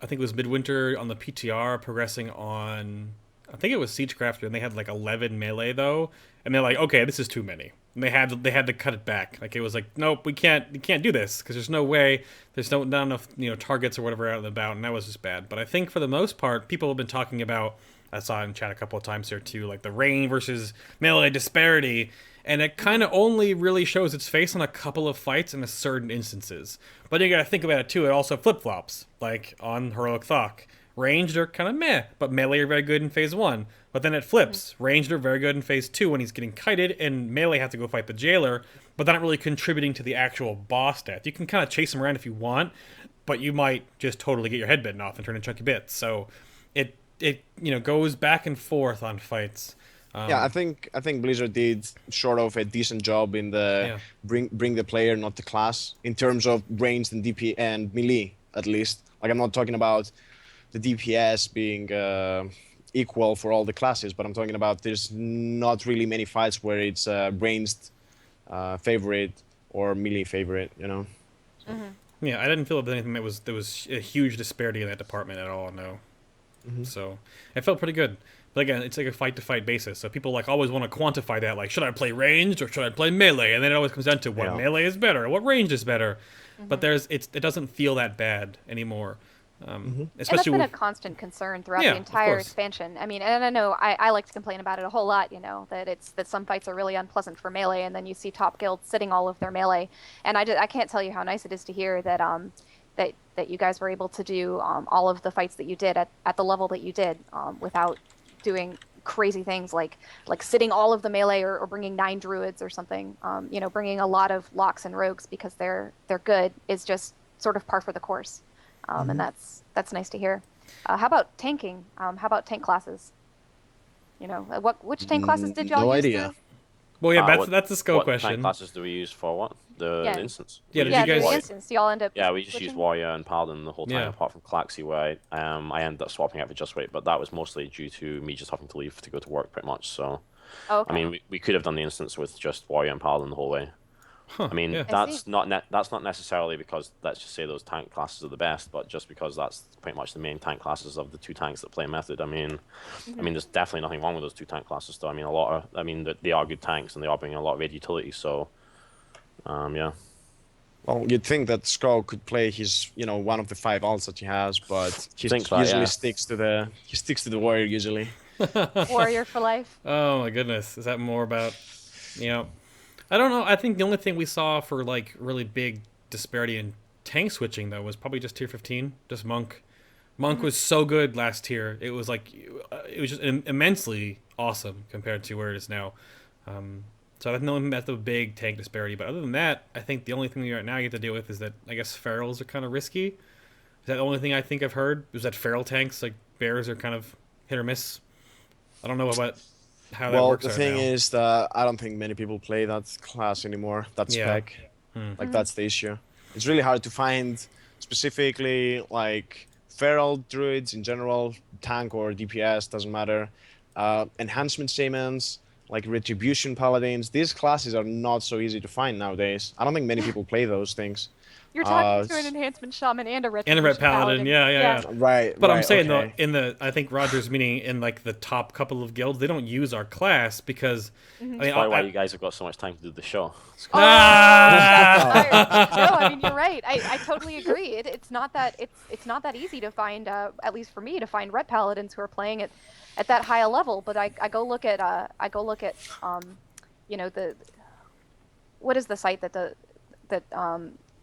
think it was Midwinter on the PTR progressing on, I think it was Siegecrafter, and they had like 11 melee though, and they're like, okay, this is too many. And they had to cut it back. Like, it was like, nope, we can't do this, because there's no way, there's not enough, targets or whatever out and about, and that was just bad. But I think for the most part, people have been talking about, I saw in chat a couple of times here too, like the range versus melee disparity, and it kind of only really shows its face on a couple of fights in a certain instances. But you gotta think about it too, it also flip-flops, like on Heroic Thok. Ranged are kind of meh, but melee are very good in phase 1. But then it flips. Ranged are very good in phase 2 when he's getting kited, and melee has to go fight the jailer, but they're not really contributing to the actual boss stats. You can kind of chase him around if you want, but you might just totally get your head bitten off and turn into chunky bits. So it goes back and forth on fights. Yeah, I think Blizzard did sort of a decent job in the bring the player, not the class, in terms of ranged and DP and melee, at least. Like, I'm not talking about the DPS being equal for all the classes, but I'm talking about there's not really many fights where it's ranged favorite or melee favorite, Yeah, I didn't feel anything there was a huge disparity in that department at all. No. So it felt pretty good. But again, it's like a fight-to-fight basis. So people always want to quantify that. Like, should I play ranged or should I play melee? And then it always comes down to what melee is better, what range is better. But it doesn't feel that bad anymore. And that's been a constant concern throughout the entire expansion. I mean, and I know I like to complain about it a whole lot, that some fights are really unpleasant for melee, and then you see top guilds sitting all of their melee. And I can't tell you how nice it is to hear that that you guys were able to do all of the fights that you did at the level that you did without doing crazy things like sitting all of the melee or bringing 9 druids or something. Bringing a lot of locks and rogues because they're good is just sort of par for the course. And that's nice to hear. How about tanking? How about tank classes? Which tank classes did y'all use? No idea. Well, yeah, that's the Sco question. What tank classes do we use for what? The instance? Yeah, did you guys... the instance. Do y'all end up we just used Warrior and Paladin the whole time, apart from Klaxi, where I ended up swapping out for Just Wait, but that was mostly due to me just having to leave to go to work, pretty much. So, I mean, we could have done the instance with just Warrior and Paladin the whole way. Huh, I mean, yeah. that's not necessarily because let's just say those tank classes are the best, but just because that's pretty much the main tank classes of the two tanks that play method. I mean, there's definitely nothing wrong with those two tank classes. Though I mean, they are good tanks and they are bringing a lot of raid utility. So, yeah. Well, you'd think that Sco could play his, one of the 5 ults that he has, but he Think that, usually yeah. sticks to the warrior usually. Warrior for life. Oh my goodness, is that more about? I don't know. I think the only thing we saw for like really big disparity in tank switching though was probably just tier 15, just Monk. Monk was so good last tier. It was like it was just immensely awesome compared to where it is now. So I think that's the big tank disparity. But other than that, I think the only thing right now you have to deal with is that I guess ferals are kind of risky. Is that the only thing I think I've heard? Is that feral tanks like bears are kind of hit or miss? I don't know about how that works. Well, the thing is that I don't think many people play that class anymore. That spec, like that's the issue. It's really hard to find specifically like feral druids in general, tank or DPS doesn't matter. Enhancement shamans, like retribution paladins. These classes are not so easy to find nowadays. I don't think many people play those things. You're talking to an enhancement shaman and a red paladin. Yeah. Right. But I'm saying okay. though, I think Roger's meaning in like the top couple of guilds, they don't use our class because I mean, That's probably why you guys have got so much time to do the show. No, I mean you're right. I totally agree. It's not that easy to find. At least for me, to find red paladins who are playing at that high a level. But I go look at the what is the site that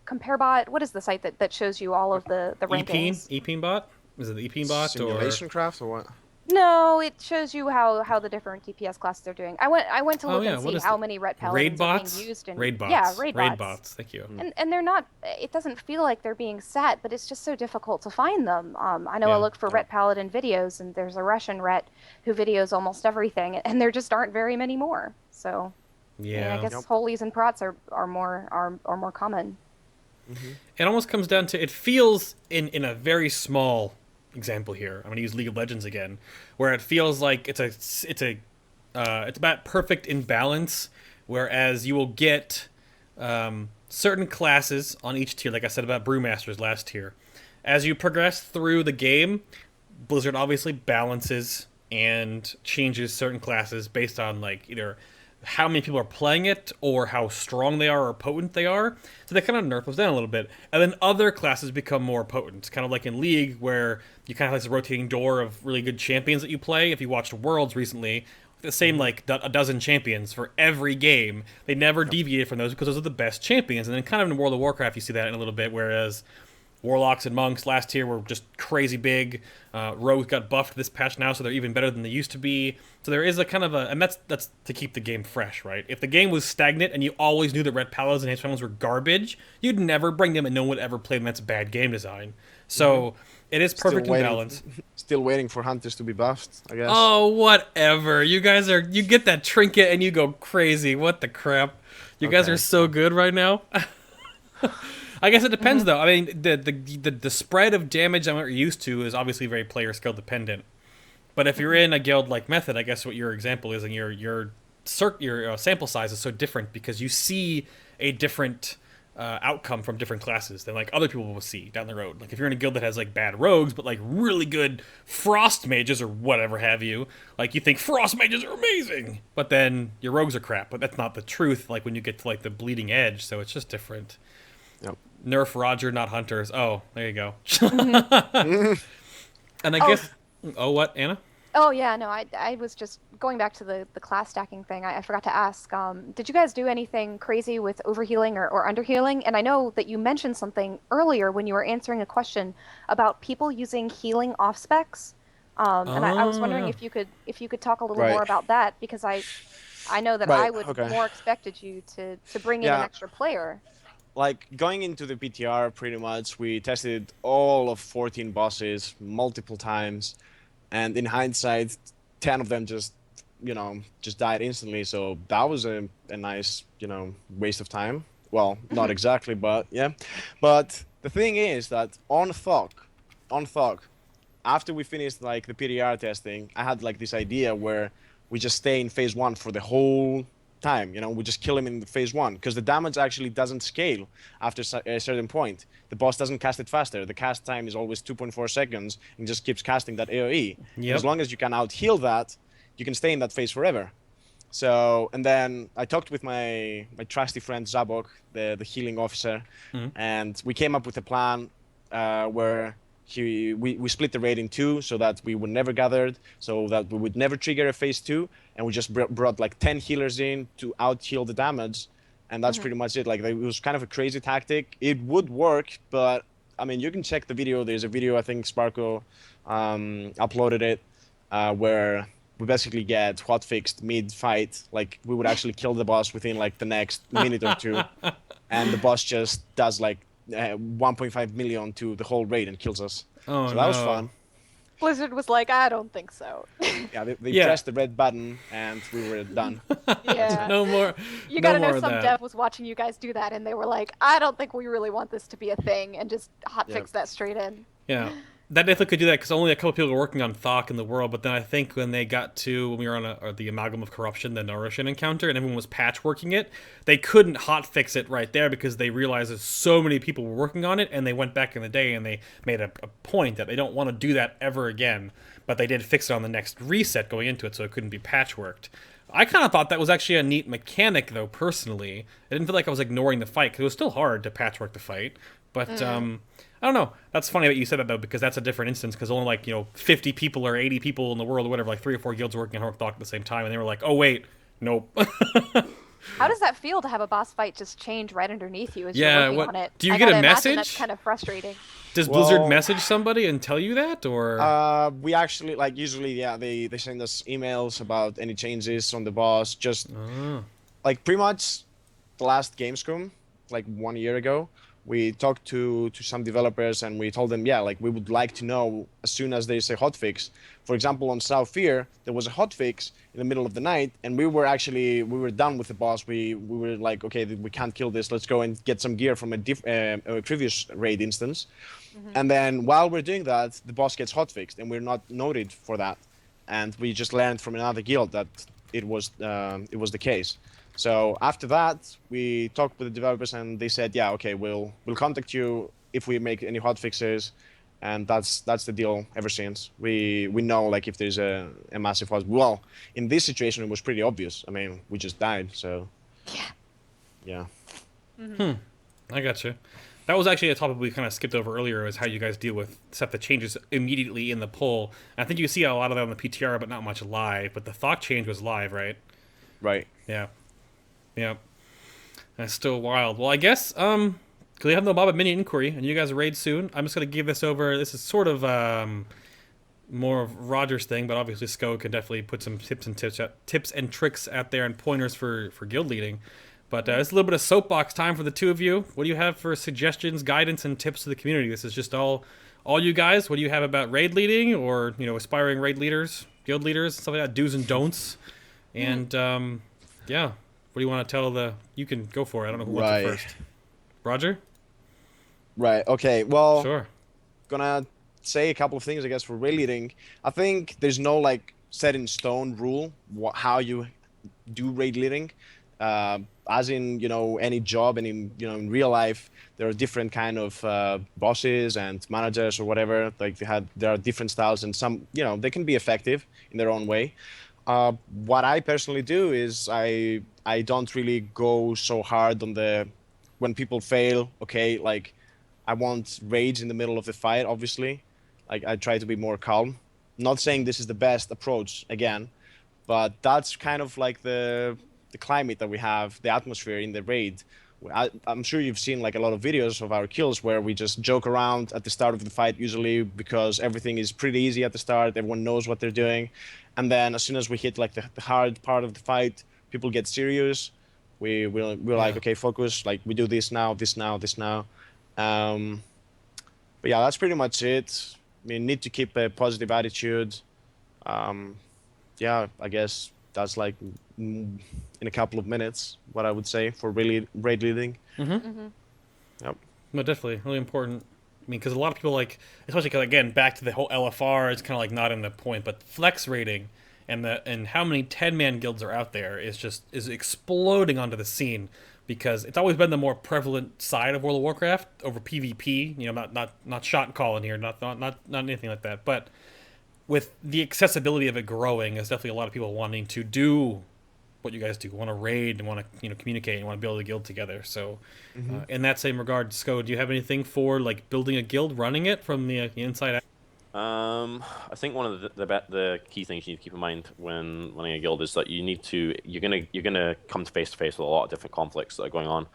CompareBot, what is the site that shows you all of the rankings? EPBot? Is it the EPBot Simulation Craft or what? No, it shows you how the different DPS classes are doing. I went to look and see how many red paladins are being used. Raid bots. Yeah, raid bots. Thank you. And they're not. It doesn't feel like they're being set, but it's just so difficult to find them. I know I look for ret paladin videos, and there's a Russian ret who videos almost everything, and there just aren't very many more. So I guess holies and prots are more common. It almost comes down to, it feels in a very small example here, I'm going to use League of Legends again, where it feels like it's about perfect in balance, whereas you will get certain classes on each tier, like I said about Brewmasters last tier. As you progress through the game, Blizzard obviously balances and changes certain classes based on like either how many people are playing it or how strong they are or potent they are. So they kind of nerf those down a little bit. And then other classes become more potent, kind of like in League where you kind of have this rotating door of really good champions that you play. If you watched Worlds recently, the same like a dozen champions for every game. They never deviated from those because those are the best champions. And then kind of in World of Warcraft you see that in a little bit, whereas Warlocks and Monks last year were just crazy big. Rogues got buffed this patch now, so they're even better than they used to be. So there is a kind of a, and that's to keep the game fresh, right? If the game was stagnant and you always knew that Red Paladins and H-Paladins were garbage, you'd never bring them and no one would ever play them. That's bad game design. So it is perfect in balance. Still waiting for Hunters to be buffed, I guess. Oh, whatever. You guys are, you get that trinket and you go crazy. What the crap? You guys are so good right now. I guess it depends, though. I mean, the spread of damage I'm used to is obviously very player skill dependent. But if you're in a guild like Method, I guess what your example is, and your sample size is so different because you see a different outcome from different classes than like other people will see down the road. Like if you're in a guild that has like bad rogues but like really good frost mages or whatever have you, like you think frost mages are amazing, but then your rogues are crap. But that's not the truth. Like when you get to like the bleeding edge, so it's just different. Yep. Nerf Roger, not Hunters. Oh, there you go. And I guess... Oh, what, Anna? Oh, yeah, no, I was just going back to the class stacking thing. I forgot to ask, did you guys do anything crazy with overhealing or underhealing? And I know that you mentioned something earlier when you were answering a question about people using healing off specs. And I was wondering if you could talk a little more about that, because I know that I would more expected you to bring in an extra player. Like, going into the PTR, pretty much, we tested all of 14 bosses multiple times, and in hindsight, 10 of them just died instantly, so that was a nice, waste of time. Well, not exactly, but yeah. But the thing is that on Thok, after we finished, like, the PTR testing, I had, like, this idea where we just stay in phase 1 for the whole time. You know, we just kill him in phase 1 because the damage actually doesn't scale after a certain point. The boss doesn't cast it faster. The cast time is always 2.4 seconds and just keeps casting that AoE. Yep. As long as you can out-heal that, you can stay in that phase forever. So, and then I talked with my trusty friend Zabok, the healing officer, and we came up with a plan where we split the raid in 2 so that we would never gathered, so that we would never trigger a phase 2, and we just brought like 10 healers in to out-heal the damage, and that's pretty much it. Like, it was kind of a crazy tactic. It would work, but I mean, you can check the video. There's a video, I think Sparko uploaded it, where we basically get hotfixed mid-fight. Like, we would actually kill the boss within like the next minute or 2, and the boss just does like 1.5 million to the whole raid and kills us. Oh, so that was fun. Blizzard was like, I don't think so. Yeah, they pressed the red button and we were done. Yeah. No more. You gotta know of some that. dev was watching you guys do that, and they were like, I don't think we really want this to be a thing, and just hotfix that straight in. Yeah. That definitely could do that because only a couple people were working on Thok in the world. But then I think when they got to, when we were on the Amalgam of Corruption, the Norushan encounter, and everyone was patchworking it, they couldn't hotfix it right there because they realized that so many people were working on it, and they went back in the day and they made a point that they don't want to do that ever again. But they did fix it on the next reset going into it, so it couldn't be patchworked. I kind of thought that was actually a neat mechanic, though, personally. I didn't feel like I was ignoring the fight, because it was still hard to patchwork the fight. But, I don't know. That's funny that you said that, though, because that's a different instance, because only, like, 50 people or 80 people in the world or whatever, like 3 or 4 guilds working on Thok at the same time, and they were like, oh, wait, nope. How does that feel to have a boss fight just change right underneath you as Yeah, you're working on it? do you I get a gotta imagine message? That's kind of frustrating. Does Blizzard Well- message somebody and tell you that, or...? We actually, like, usually, yeah, they send us emails about any changes on the boss. Just, like, pretty much the last Gamescom, like 1 year ago, we talked to some developers and we told them, yeah, like, we would like to know as soon as there's a hotfix. For example, on South Fear, there was a hotfix in the middle of the night, and we were done with the boss. We were like, okay, we can't kill this. Let's go and get some gear from a previous raid instance. And then while we're doing that, the boss gets hotfixed, and we're not noted for that. And we just learned from another guild that it was the case. So after that, we talked with the developers, and they said, yeah, okay, we'll contact you if we make any hotfixes. And that's the deal ever since. We know, like, if there's a massive hot. Well, in this situation, it was pretty obvious. I mean, we just died, so yeah. I gotcha. That was actually a topic we kind of skipped over earlier, is how you guys deal with stuff that changes immediately in the poll. I think you see a lot of that on the PTR, but not much live. But the Thok change was live, right? Right. Yeah. Yeah. That's still wild. Well, I guess, because we have no Bob at Minion Inquiry, and you guys raid soon, I'm just going to give this over. This is sort of more of Roger's thing, but obviously Sco can definitely put some tips and tricks out there and pointers for guild leading. But it's a little bit of soapbox time for the two of you. What do you have for suggestions, guidance, and tips to the community? This is just all you guys. What do you have about raid leading, or aspiring raid leaders, guild leaders, stuff like that, do's and don'ts? And yeah, what do you want to tell You can go for it. I don't know who wants it first. Roger? Right. Okay. Well, Sure. Gonna say a couple of things, I guess, for raid leading. I think there's no like set in stone rule how you do raid leading. As in, any job, and in real life, there are different kind of bosses and managers or whatever. Like there are different styles, and some, they can be effective in their own way. What I personally do is I don't really go so hard on when people fail. Okay, like I won't rage in the middle of the fight. Obviously, like I try to be more calm. Not saying this is the best approach again, but that's kind of like the climate that we have, the atmosphere in the raid. I'm sure you've seen like a lot of videos of our kills where we just joke around at the start of the fight, usually because everything is pretty easy at the start. Everyone knows what they're doing. And then as soon as we hit like the hard part of the fight, people get serious. We're like, okay, focus. Like we do this now, this now, this now. But yeah, that's pretty much it. We need to keep a positive attitude. Yeah, I guess that's like in a couple of minutes what I would say for really raid leading. Yep. No, definitely really important. I mean, because a lot of people especially because again, back to the whole LFR, it's kind of like not in the point, but flex rating and how many 10-man guilds are out there is exploding onto the scene, because it's always been the more prevalent side of World of Warcraft over PvP. You know, not shot and calling here, not anything like that. But with the accessibility of it growing, there's definitely a lot of people wanting to do what you guys do, want to raid and want to communicate and want to build a guild together. So, in that same regard, Sco, do you have anything for like building a guild, running it from the inside out? I think one of the key things you need to keep in mind when running a guild is that you're gonna come face to face with a lot of different conflicts that are going on.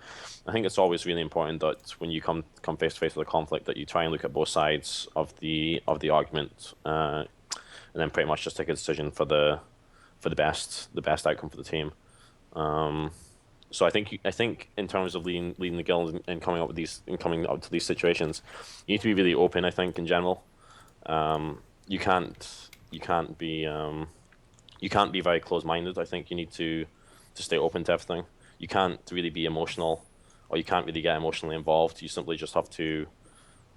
I think it's always really important that when you come face to face with a conflict, that you try and look at both sides of the argument, and then pretty much just take a decision for the best outcome for the team. So I think in terms of leading the guild and coming up to these situations, you need to be really open. I think in general. You can't be very close-minded. I think you need to stay open to everything. You can't really be emotional, or you can't really get emotionally involved. You simply just have to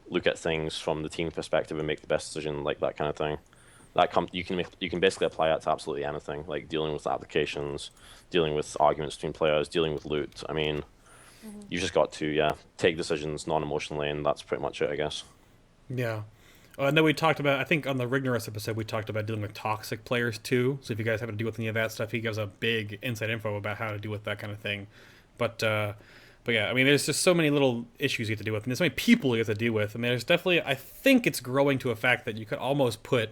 look at things from the team perspective and make the best decision, like that kind of thing. You can basically apply that to absolutely anything, like dealing with applications, dealing with arguments between players, dealing with loot. I mean, you've just got to take decisions non-emotionally, and that's pretty much it, I guess. Yeah. And then we talked about, I think on the Rignorous episode, we talked about dealing with toxic players too. So if you guys have to deal with any of that stuff, he gives a big inside info about how to deal with that kind of thing. But yeah, I mean, there's just so many little issues you have to deal with, and there's so many people you have to deal with. I mean, there's definitely, I think it's growing to a fact that you could almost put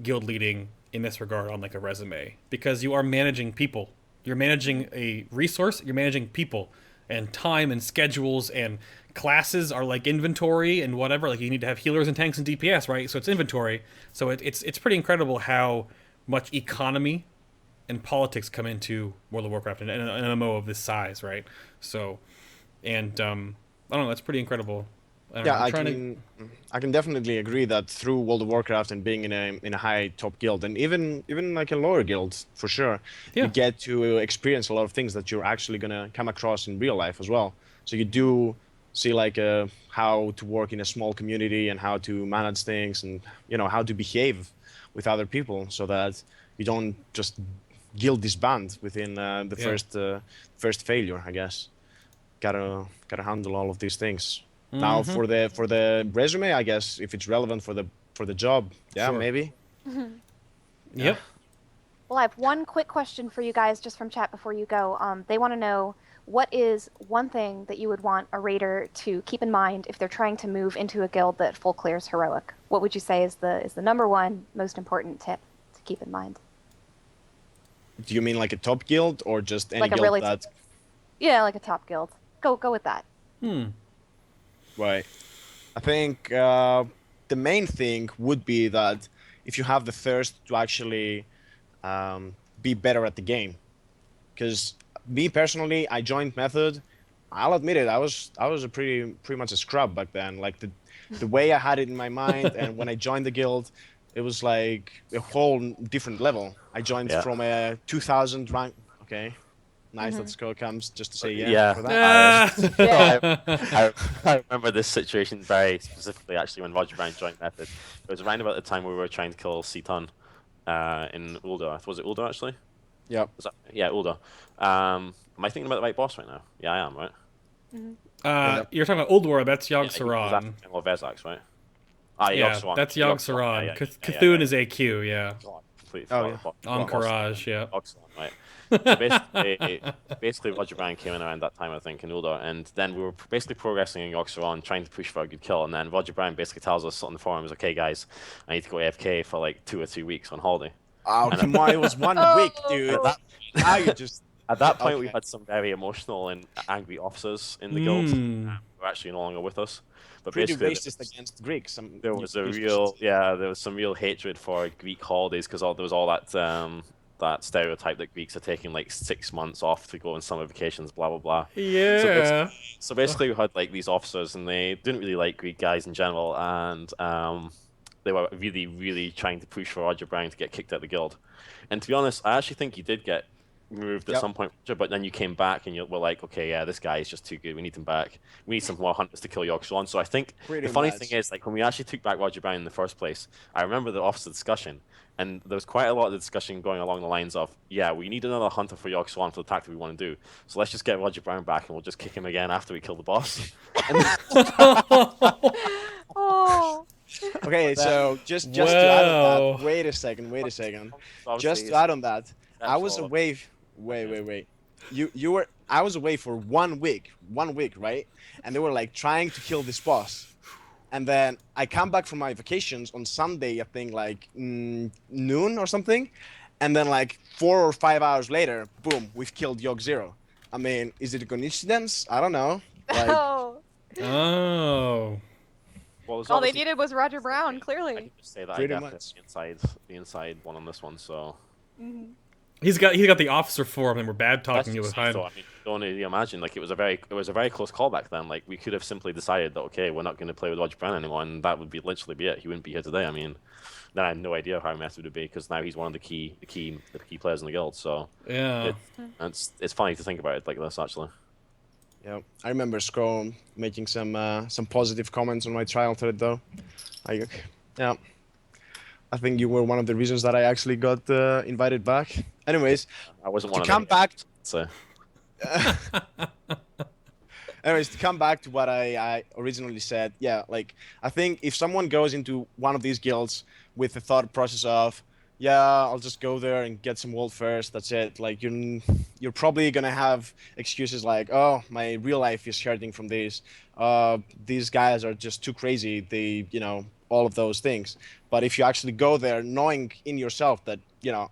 guild leading in this regard on like a resume, because you are managing people. You're managing a resource, you're managing people, and time and schedules, and classes are like inventory and whatever. Like you need to have healers and tanks and DPS, right? So it's inventory. So it's pretty incredible how much economy and politics come into World of Warcraft and an MMO of this size, right? So, and I don't know, that's pretty incredible. I can definitely agree that through World of Warcraft and being in a high top guild, and even like a lower guild for sure, you get to experience a lot of things that you're actually gonna come across in real life as well. So you do see like how to work in a small community and how to manage things, and how to behave with other people, so that you don't just guild disband within the first failure. I guess gotta handle all of these things. Now for the resume, I guess if it's relevant for the job, Sure. maybe. Yep. Well, I have one quick question for you guys just from chat before you go. They want to know, what is one thing that you would want a raider to keep in mind if they're trying to move into a guild that full clears heroic? What would you say is the number one most important tip to keep in mind? Do you mean like a top guild or just any Like a guild really that? Yeah, like a top guild. Go with that. Right. I think the main thing would be that if you have the thirst to actually be better at the game. Because me personally, I joined Method. I'll admit it, I was a pretty much a scrub back then. Like the way I had it in my mind, and when I joined the guild, it was like a whole different level. I joined from a 2000 rank. Okay. Nice that Sco comes just to say for that. I remember this situation very specifically, actually, when RogerBrown joined Method. It was around about the time we were trying to kill Ceton in Ul'dah. Was it Ul'dah, actually? Yep. Ul'dah. Am I thinking about the right boss right now? Yeah, I am, right? You're talking about Old War, that's Yogg-Saron. Or Vezax, right? Yeah, Yogg-Saron. that's Yogg-Saron. Cthulhu is AQ, yeah. God, completely forgot about Encourage, yeah. Yogg-Saron, right. So basically RogerBrown came in around that time, I think, in Ul'dah, and then we were basically progressing in Yogg-Saron, trying to push for a good kill, and then RogerBrown basically tells us on the forums, okay guys, I need to go AFK for like 2 or 3 weeks on holiday. Oh, come on, it was 1 week, dude. Now you just... At that point, we had some very emotional and angry officers in the guild who were actually no longer with us. But pretty basically, racist against Greeks. There was some real hatred for Greek holidays, because there was all that stereotype that Greeks are taking like 6 months off to go on summer vacations, blah blah blah. Yeah. So basically, we had like these officers, and they didn't really like Greek guys in general, and they were really, really trying to push for RogerBrown to get kicked out of the guild. And to be honest, I actually think he did get removed at Yep. some point, but then you came back and you were like, okay, yeah, this guy is just too good. We need him back. We need some more hunters to kill Yorkshire. So I think Pretty the funny much. thing is, like, when we actually took back Roger Brown in the first place, I remember the officer discussion, and there was quite a lot of discussion going along the lines of, yeah, we need another hunter for Yorkshire for the tactic we want to do. So let's just get Roger Brown back, and we'll just kick him again after we kill the boss. And Oh. Okay, That- so just to add on Wow. that, wait a second. obviously Just to it's- add on that, I was all- away. Wait. You were. I was away for 1 week. 1 week, right? And they were like trying to kill this boss. And then I come back from my vacations on Sunday, I think like noon or something. And then like 4 or 5 hours later, boom, we've killed Yogg Zero. I mean, is it a coincidence? I don't know. Like, Oh. Oh. Well, there's All they obviously- needed was Roger Brown, I clearly. can just say that Pretty I definitely much. the inside one on this one. So He's got the officer form, and we're bad talking that's you just behind. so, I mean, don't really imagine, like, it was a very close call back then. Like, we could have simply decided that, okay, we're not going to play with Roger Brown anymore, and that would be literally be it. He wouldn't be here today. I mean, then I had no idea how method would be, because now he's one of the key players in the guild. So Yeah. it's funny to think about it like this, actually. yeah, I remember Sco making some positive comments on my trial thread though. Yeah, I think you were one of the reasons that I actually got invited back. Anyways, I wasn't to one come of them. back. So Anyways, to come back to what I originally said, yeah, like I think if someone goes into one of these guilds with the thought process of, yeah, I'll just go there and get some world first, that's it. Like you're probably gonna have excuses like, oh, my real life is hurting from this. These guys are just too crazy. They, all of those things. But if you actually go there knowing in yourself that,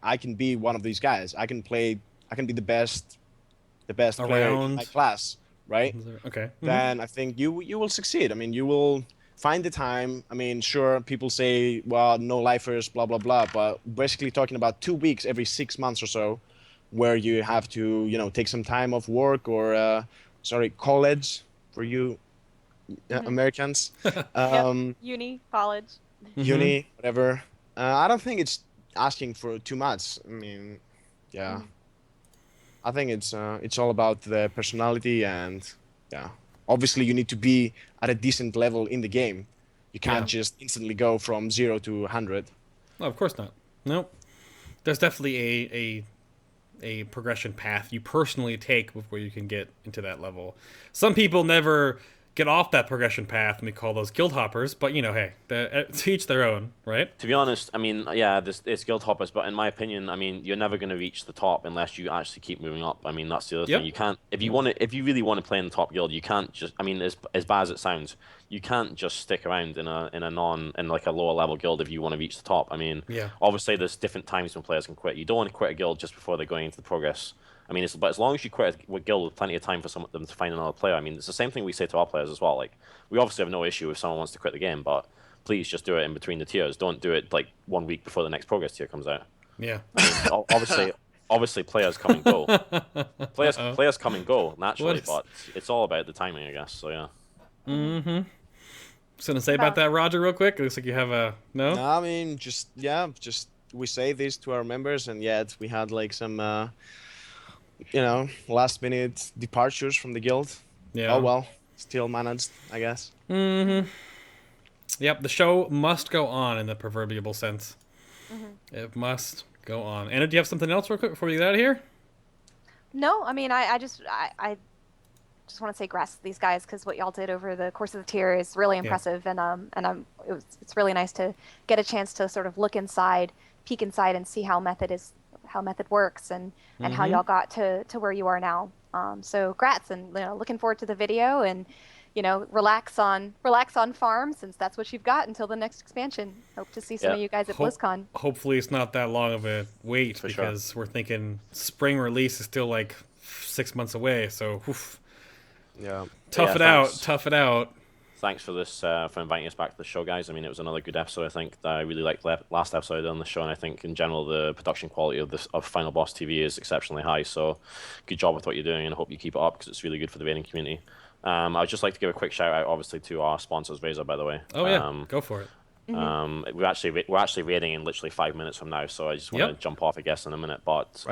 I can be one of these guys, I can be the best player in Around. my class, right? Okay. Then I think you will succeed. I mean, you will find the time. I mean, sure, people say, well, no lifers, blah, blah, blah. But basically talking about 2 weeks every 6 months or so where you have to, take some time off work or, college for you Americans. Uni, college. Uni, whatever. I don't think it's asking for too much. I mean, yeah. I think it's all about the personality and yeah. Obviously, you need to be at a decent level in the game. You can't just instantly go from 0 to 100. No, of course not. Nope. There's definitely a progression path you personally take before you can get into that level. Some people never get off that progression path, and we call those guild hoppers. But hey, to each their own, right? to be honest, I mean, yeah, it's guild hoppers, but in my opinion, I mean, you're never going to reach the top unless you actually keep moving up. I mean, that's the other Yep. thing. You can't, if you really want to play in the top guild, you can't just, I mean, as bad as it sounds, you can't just stick around in like a lower level guild if you want to reach the top. I mean, Yeah. obviously there's different times when players can quit. You don't want to quit a guild just before they're going into the progress. I mean, but as long as you quit a guild with plenty of time for some of them to find another player, I mean, it's the same thing we say to our players as well. Like, we obviously have no issue if someone wants to quit the game, but please just do it in between the tiers. Don't do it like 1 week before the next progress tier comes out. Yeah. I mean, obviously players come and go. Players come and go naturally, What but it's all about the timing, I guess. So yeah. Something to say about that, Roger, real quick? It looks like you have a no. No, I mean, just we say this to our members, and yet we had like some, last minute departures from the guild. Yeah. Oh well, still managed, I guess. Yep. The show must go on in the proverbial sense. It must go on. Anna, do you have something else real quick before we get out of here? No, I mean, I just want to say congrats to these guys because what y'all did over the course of the tier is really impressive, and it's really nice to get a chance to sort of look inside, peek inside, and see how method works and how y'all got to where you are now. So congrats, and looking forward to the video, and relax on farm since that's what you've got until the next expansion. Hope to see some of you guys at BlizzCon. Hopefully it's not that long of a wait For because we're thinking spring release is still like 6 months away. So oof. Yeah. Tough it out. Thanks for this for inviting us back to the show, guys. I mean, it was another good episode. I think I really liked the last episode I did on the show, and I think in general the production quality of Final Boss TV is exceptionally high. So, good job with what you're doing, and I hope you keep it up because it's really good for the raiding community. I'd just like to give a quick shout out, obviously, to our sponsors, Razer, by the way. Oh yeah, go for it. We're actually raiding in literally 5 minutes from now, so I just want to jump off, I guess, in a minute. But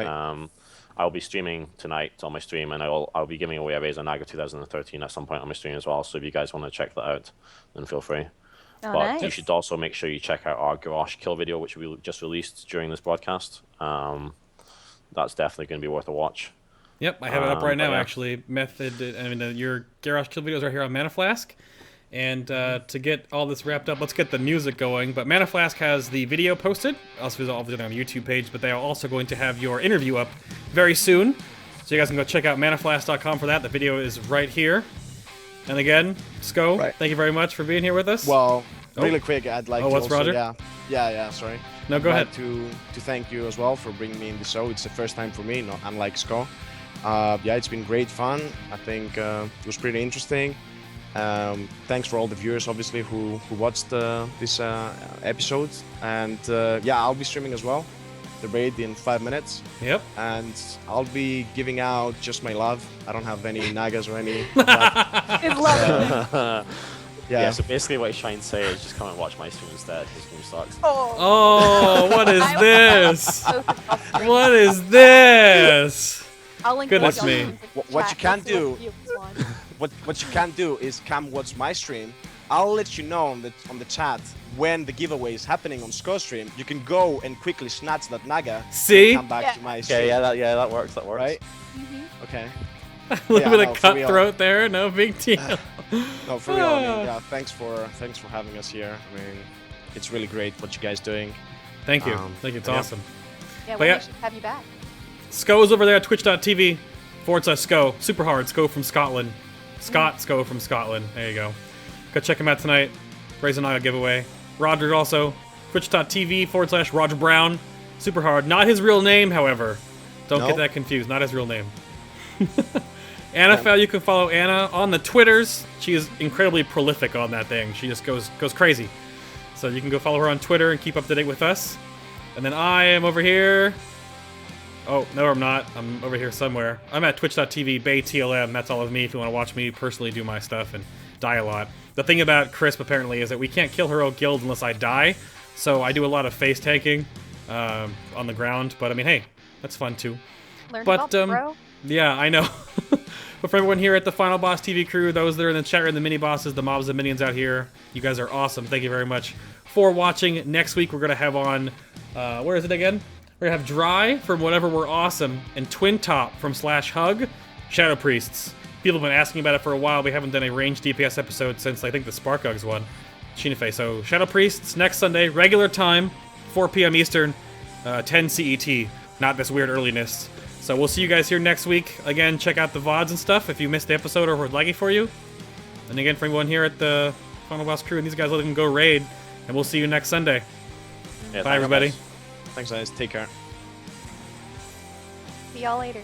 I'll be streaming tonight on my stream, and I'll be giving away a Razer Naga 2013 at some point on my stream as well. So if you guys want to check that out, then feel free. Oh, but nice. you should also make sure you check out our garage kill video, which we just released during this broadcast. That's definitely going to be worth a watch. Yep, I have it up right now, actually. Your garage kill videos are here on Mana Flask. And to get all this wrapped up, let's get the music going. But Mana Flask has the video posted, also obviously on the YouTube page, but they are also going to have your interview up very soon. So you guys can go check out manaflask.com for that. The video is right here. And again, Sco, thank you very much for being here with us. Well, really quick, I'd like to what's also, Roger? Yeah, sorry. No, go ahead. To thank you as well for bringing me in the show. It's the first time for me, not unlike Sco. It's been great fun. I think it was pretty interesting. Thanks for all the viewers, obviously, who watched this episode. And I'll be streaming as well, the raid in 5 minutes. Yep. And I'll be giving out just my love. I don't have any Nagas or any. It's lovely. Yeah, so basically what he's trying to say is just come and watch my stream instead. His stream sucks. Oh, what is this? What is this? I'll link Goodness me. What you can do. What you can do is come watch my stream. I'll let you know on the chat when the giveaway is happening on Sco stream. You can go and quickly snatch that Naga. See? And come back to my stream. Okay, that works. That works. Right? Okay. A little bit of cutthroat there, no big deal. No, for real. I mean, thanks for having us here. I mean, it's really great what you guys doing. Thank you. It's awesome. Yeah, we should have you back. Sco is over there at twitch.tv/Sco. Super hard. Sco from Scotland. Sco from Scotland. There you go. Go check him out tonight. Razer Naga giveaway. Roger also. Twitch.tv/RogerBrown. Super hard. Not his real name, however. Don't get that confused. Not his real name. Anna you can follow Anna on the Twitters. She is incredibly prolific on that thing. She just goes crazy. So you can go follow her on Twitter and keep up to date with us. And then I am over here. Oh, no, I'm not. I'm over here somewhere. I'm at twitch.tv/BayTLM. That's all of me if you want to watch me personally do my stuff and die a lot. The thing about Crisp, apparently, is that we can't kill Hero Guild unless I die. So I do a lot of face tanking on the ground. But, I mean, hey, that's fun, too. Learn about bro. Yeah, I know. But for everyone here at the Final Boss TV crew, those that are in the chat room, the mini bosses, the mobs and minions out here, you guys are awesome. Thank you very much for watching. Next week, we're going to have on, where is it again? We're going to have Dry from Whatever We're Awesome and Twin Top from /Hug, Shadow Priests. People have been asking about it for a while. We haven't done a ranged DPS episode since, I think, the Sparkugs one. Shinafe. So, Shadow Priests, next Sunday, regular time, 4 p.m. Eastern, 10 CET. Not this weird earliness. So we'll see you guys here next week. Again, check out the VODs and stuff if you missed the episode or if it's laggy for you. And again, for everyone here at the Final Boss crew and these guys, let them go raid. And we'll see you next Sunday. Yeah, bye, everybody. Thanks, guys. Take care. See y'all later.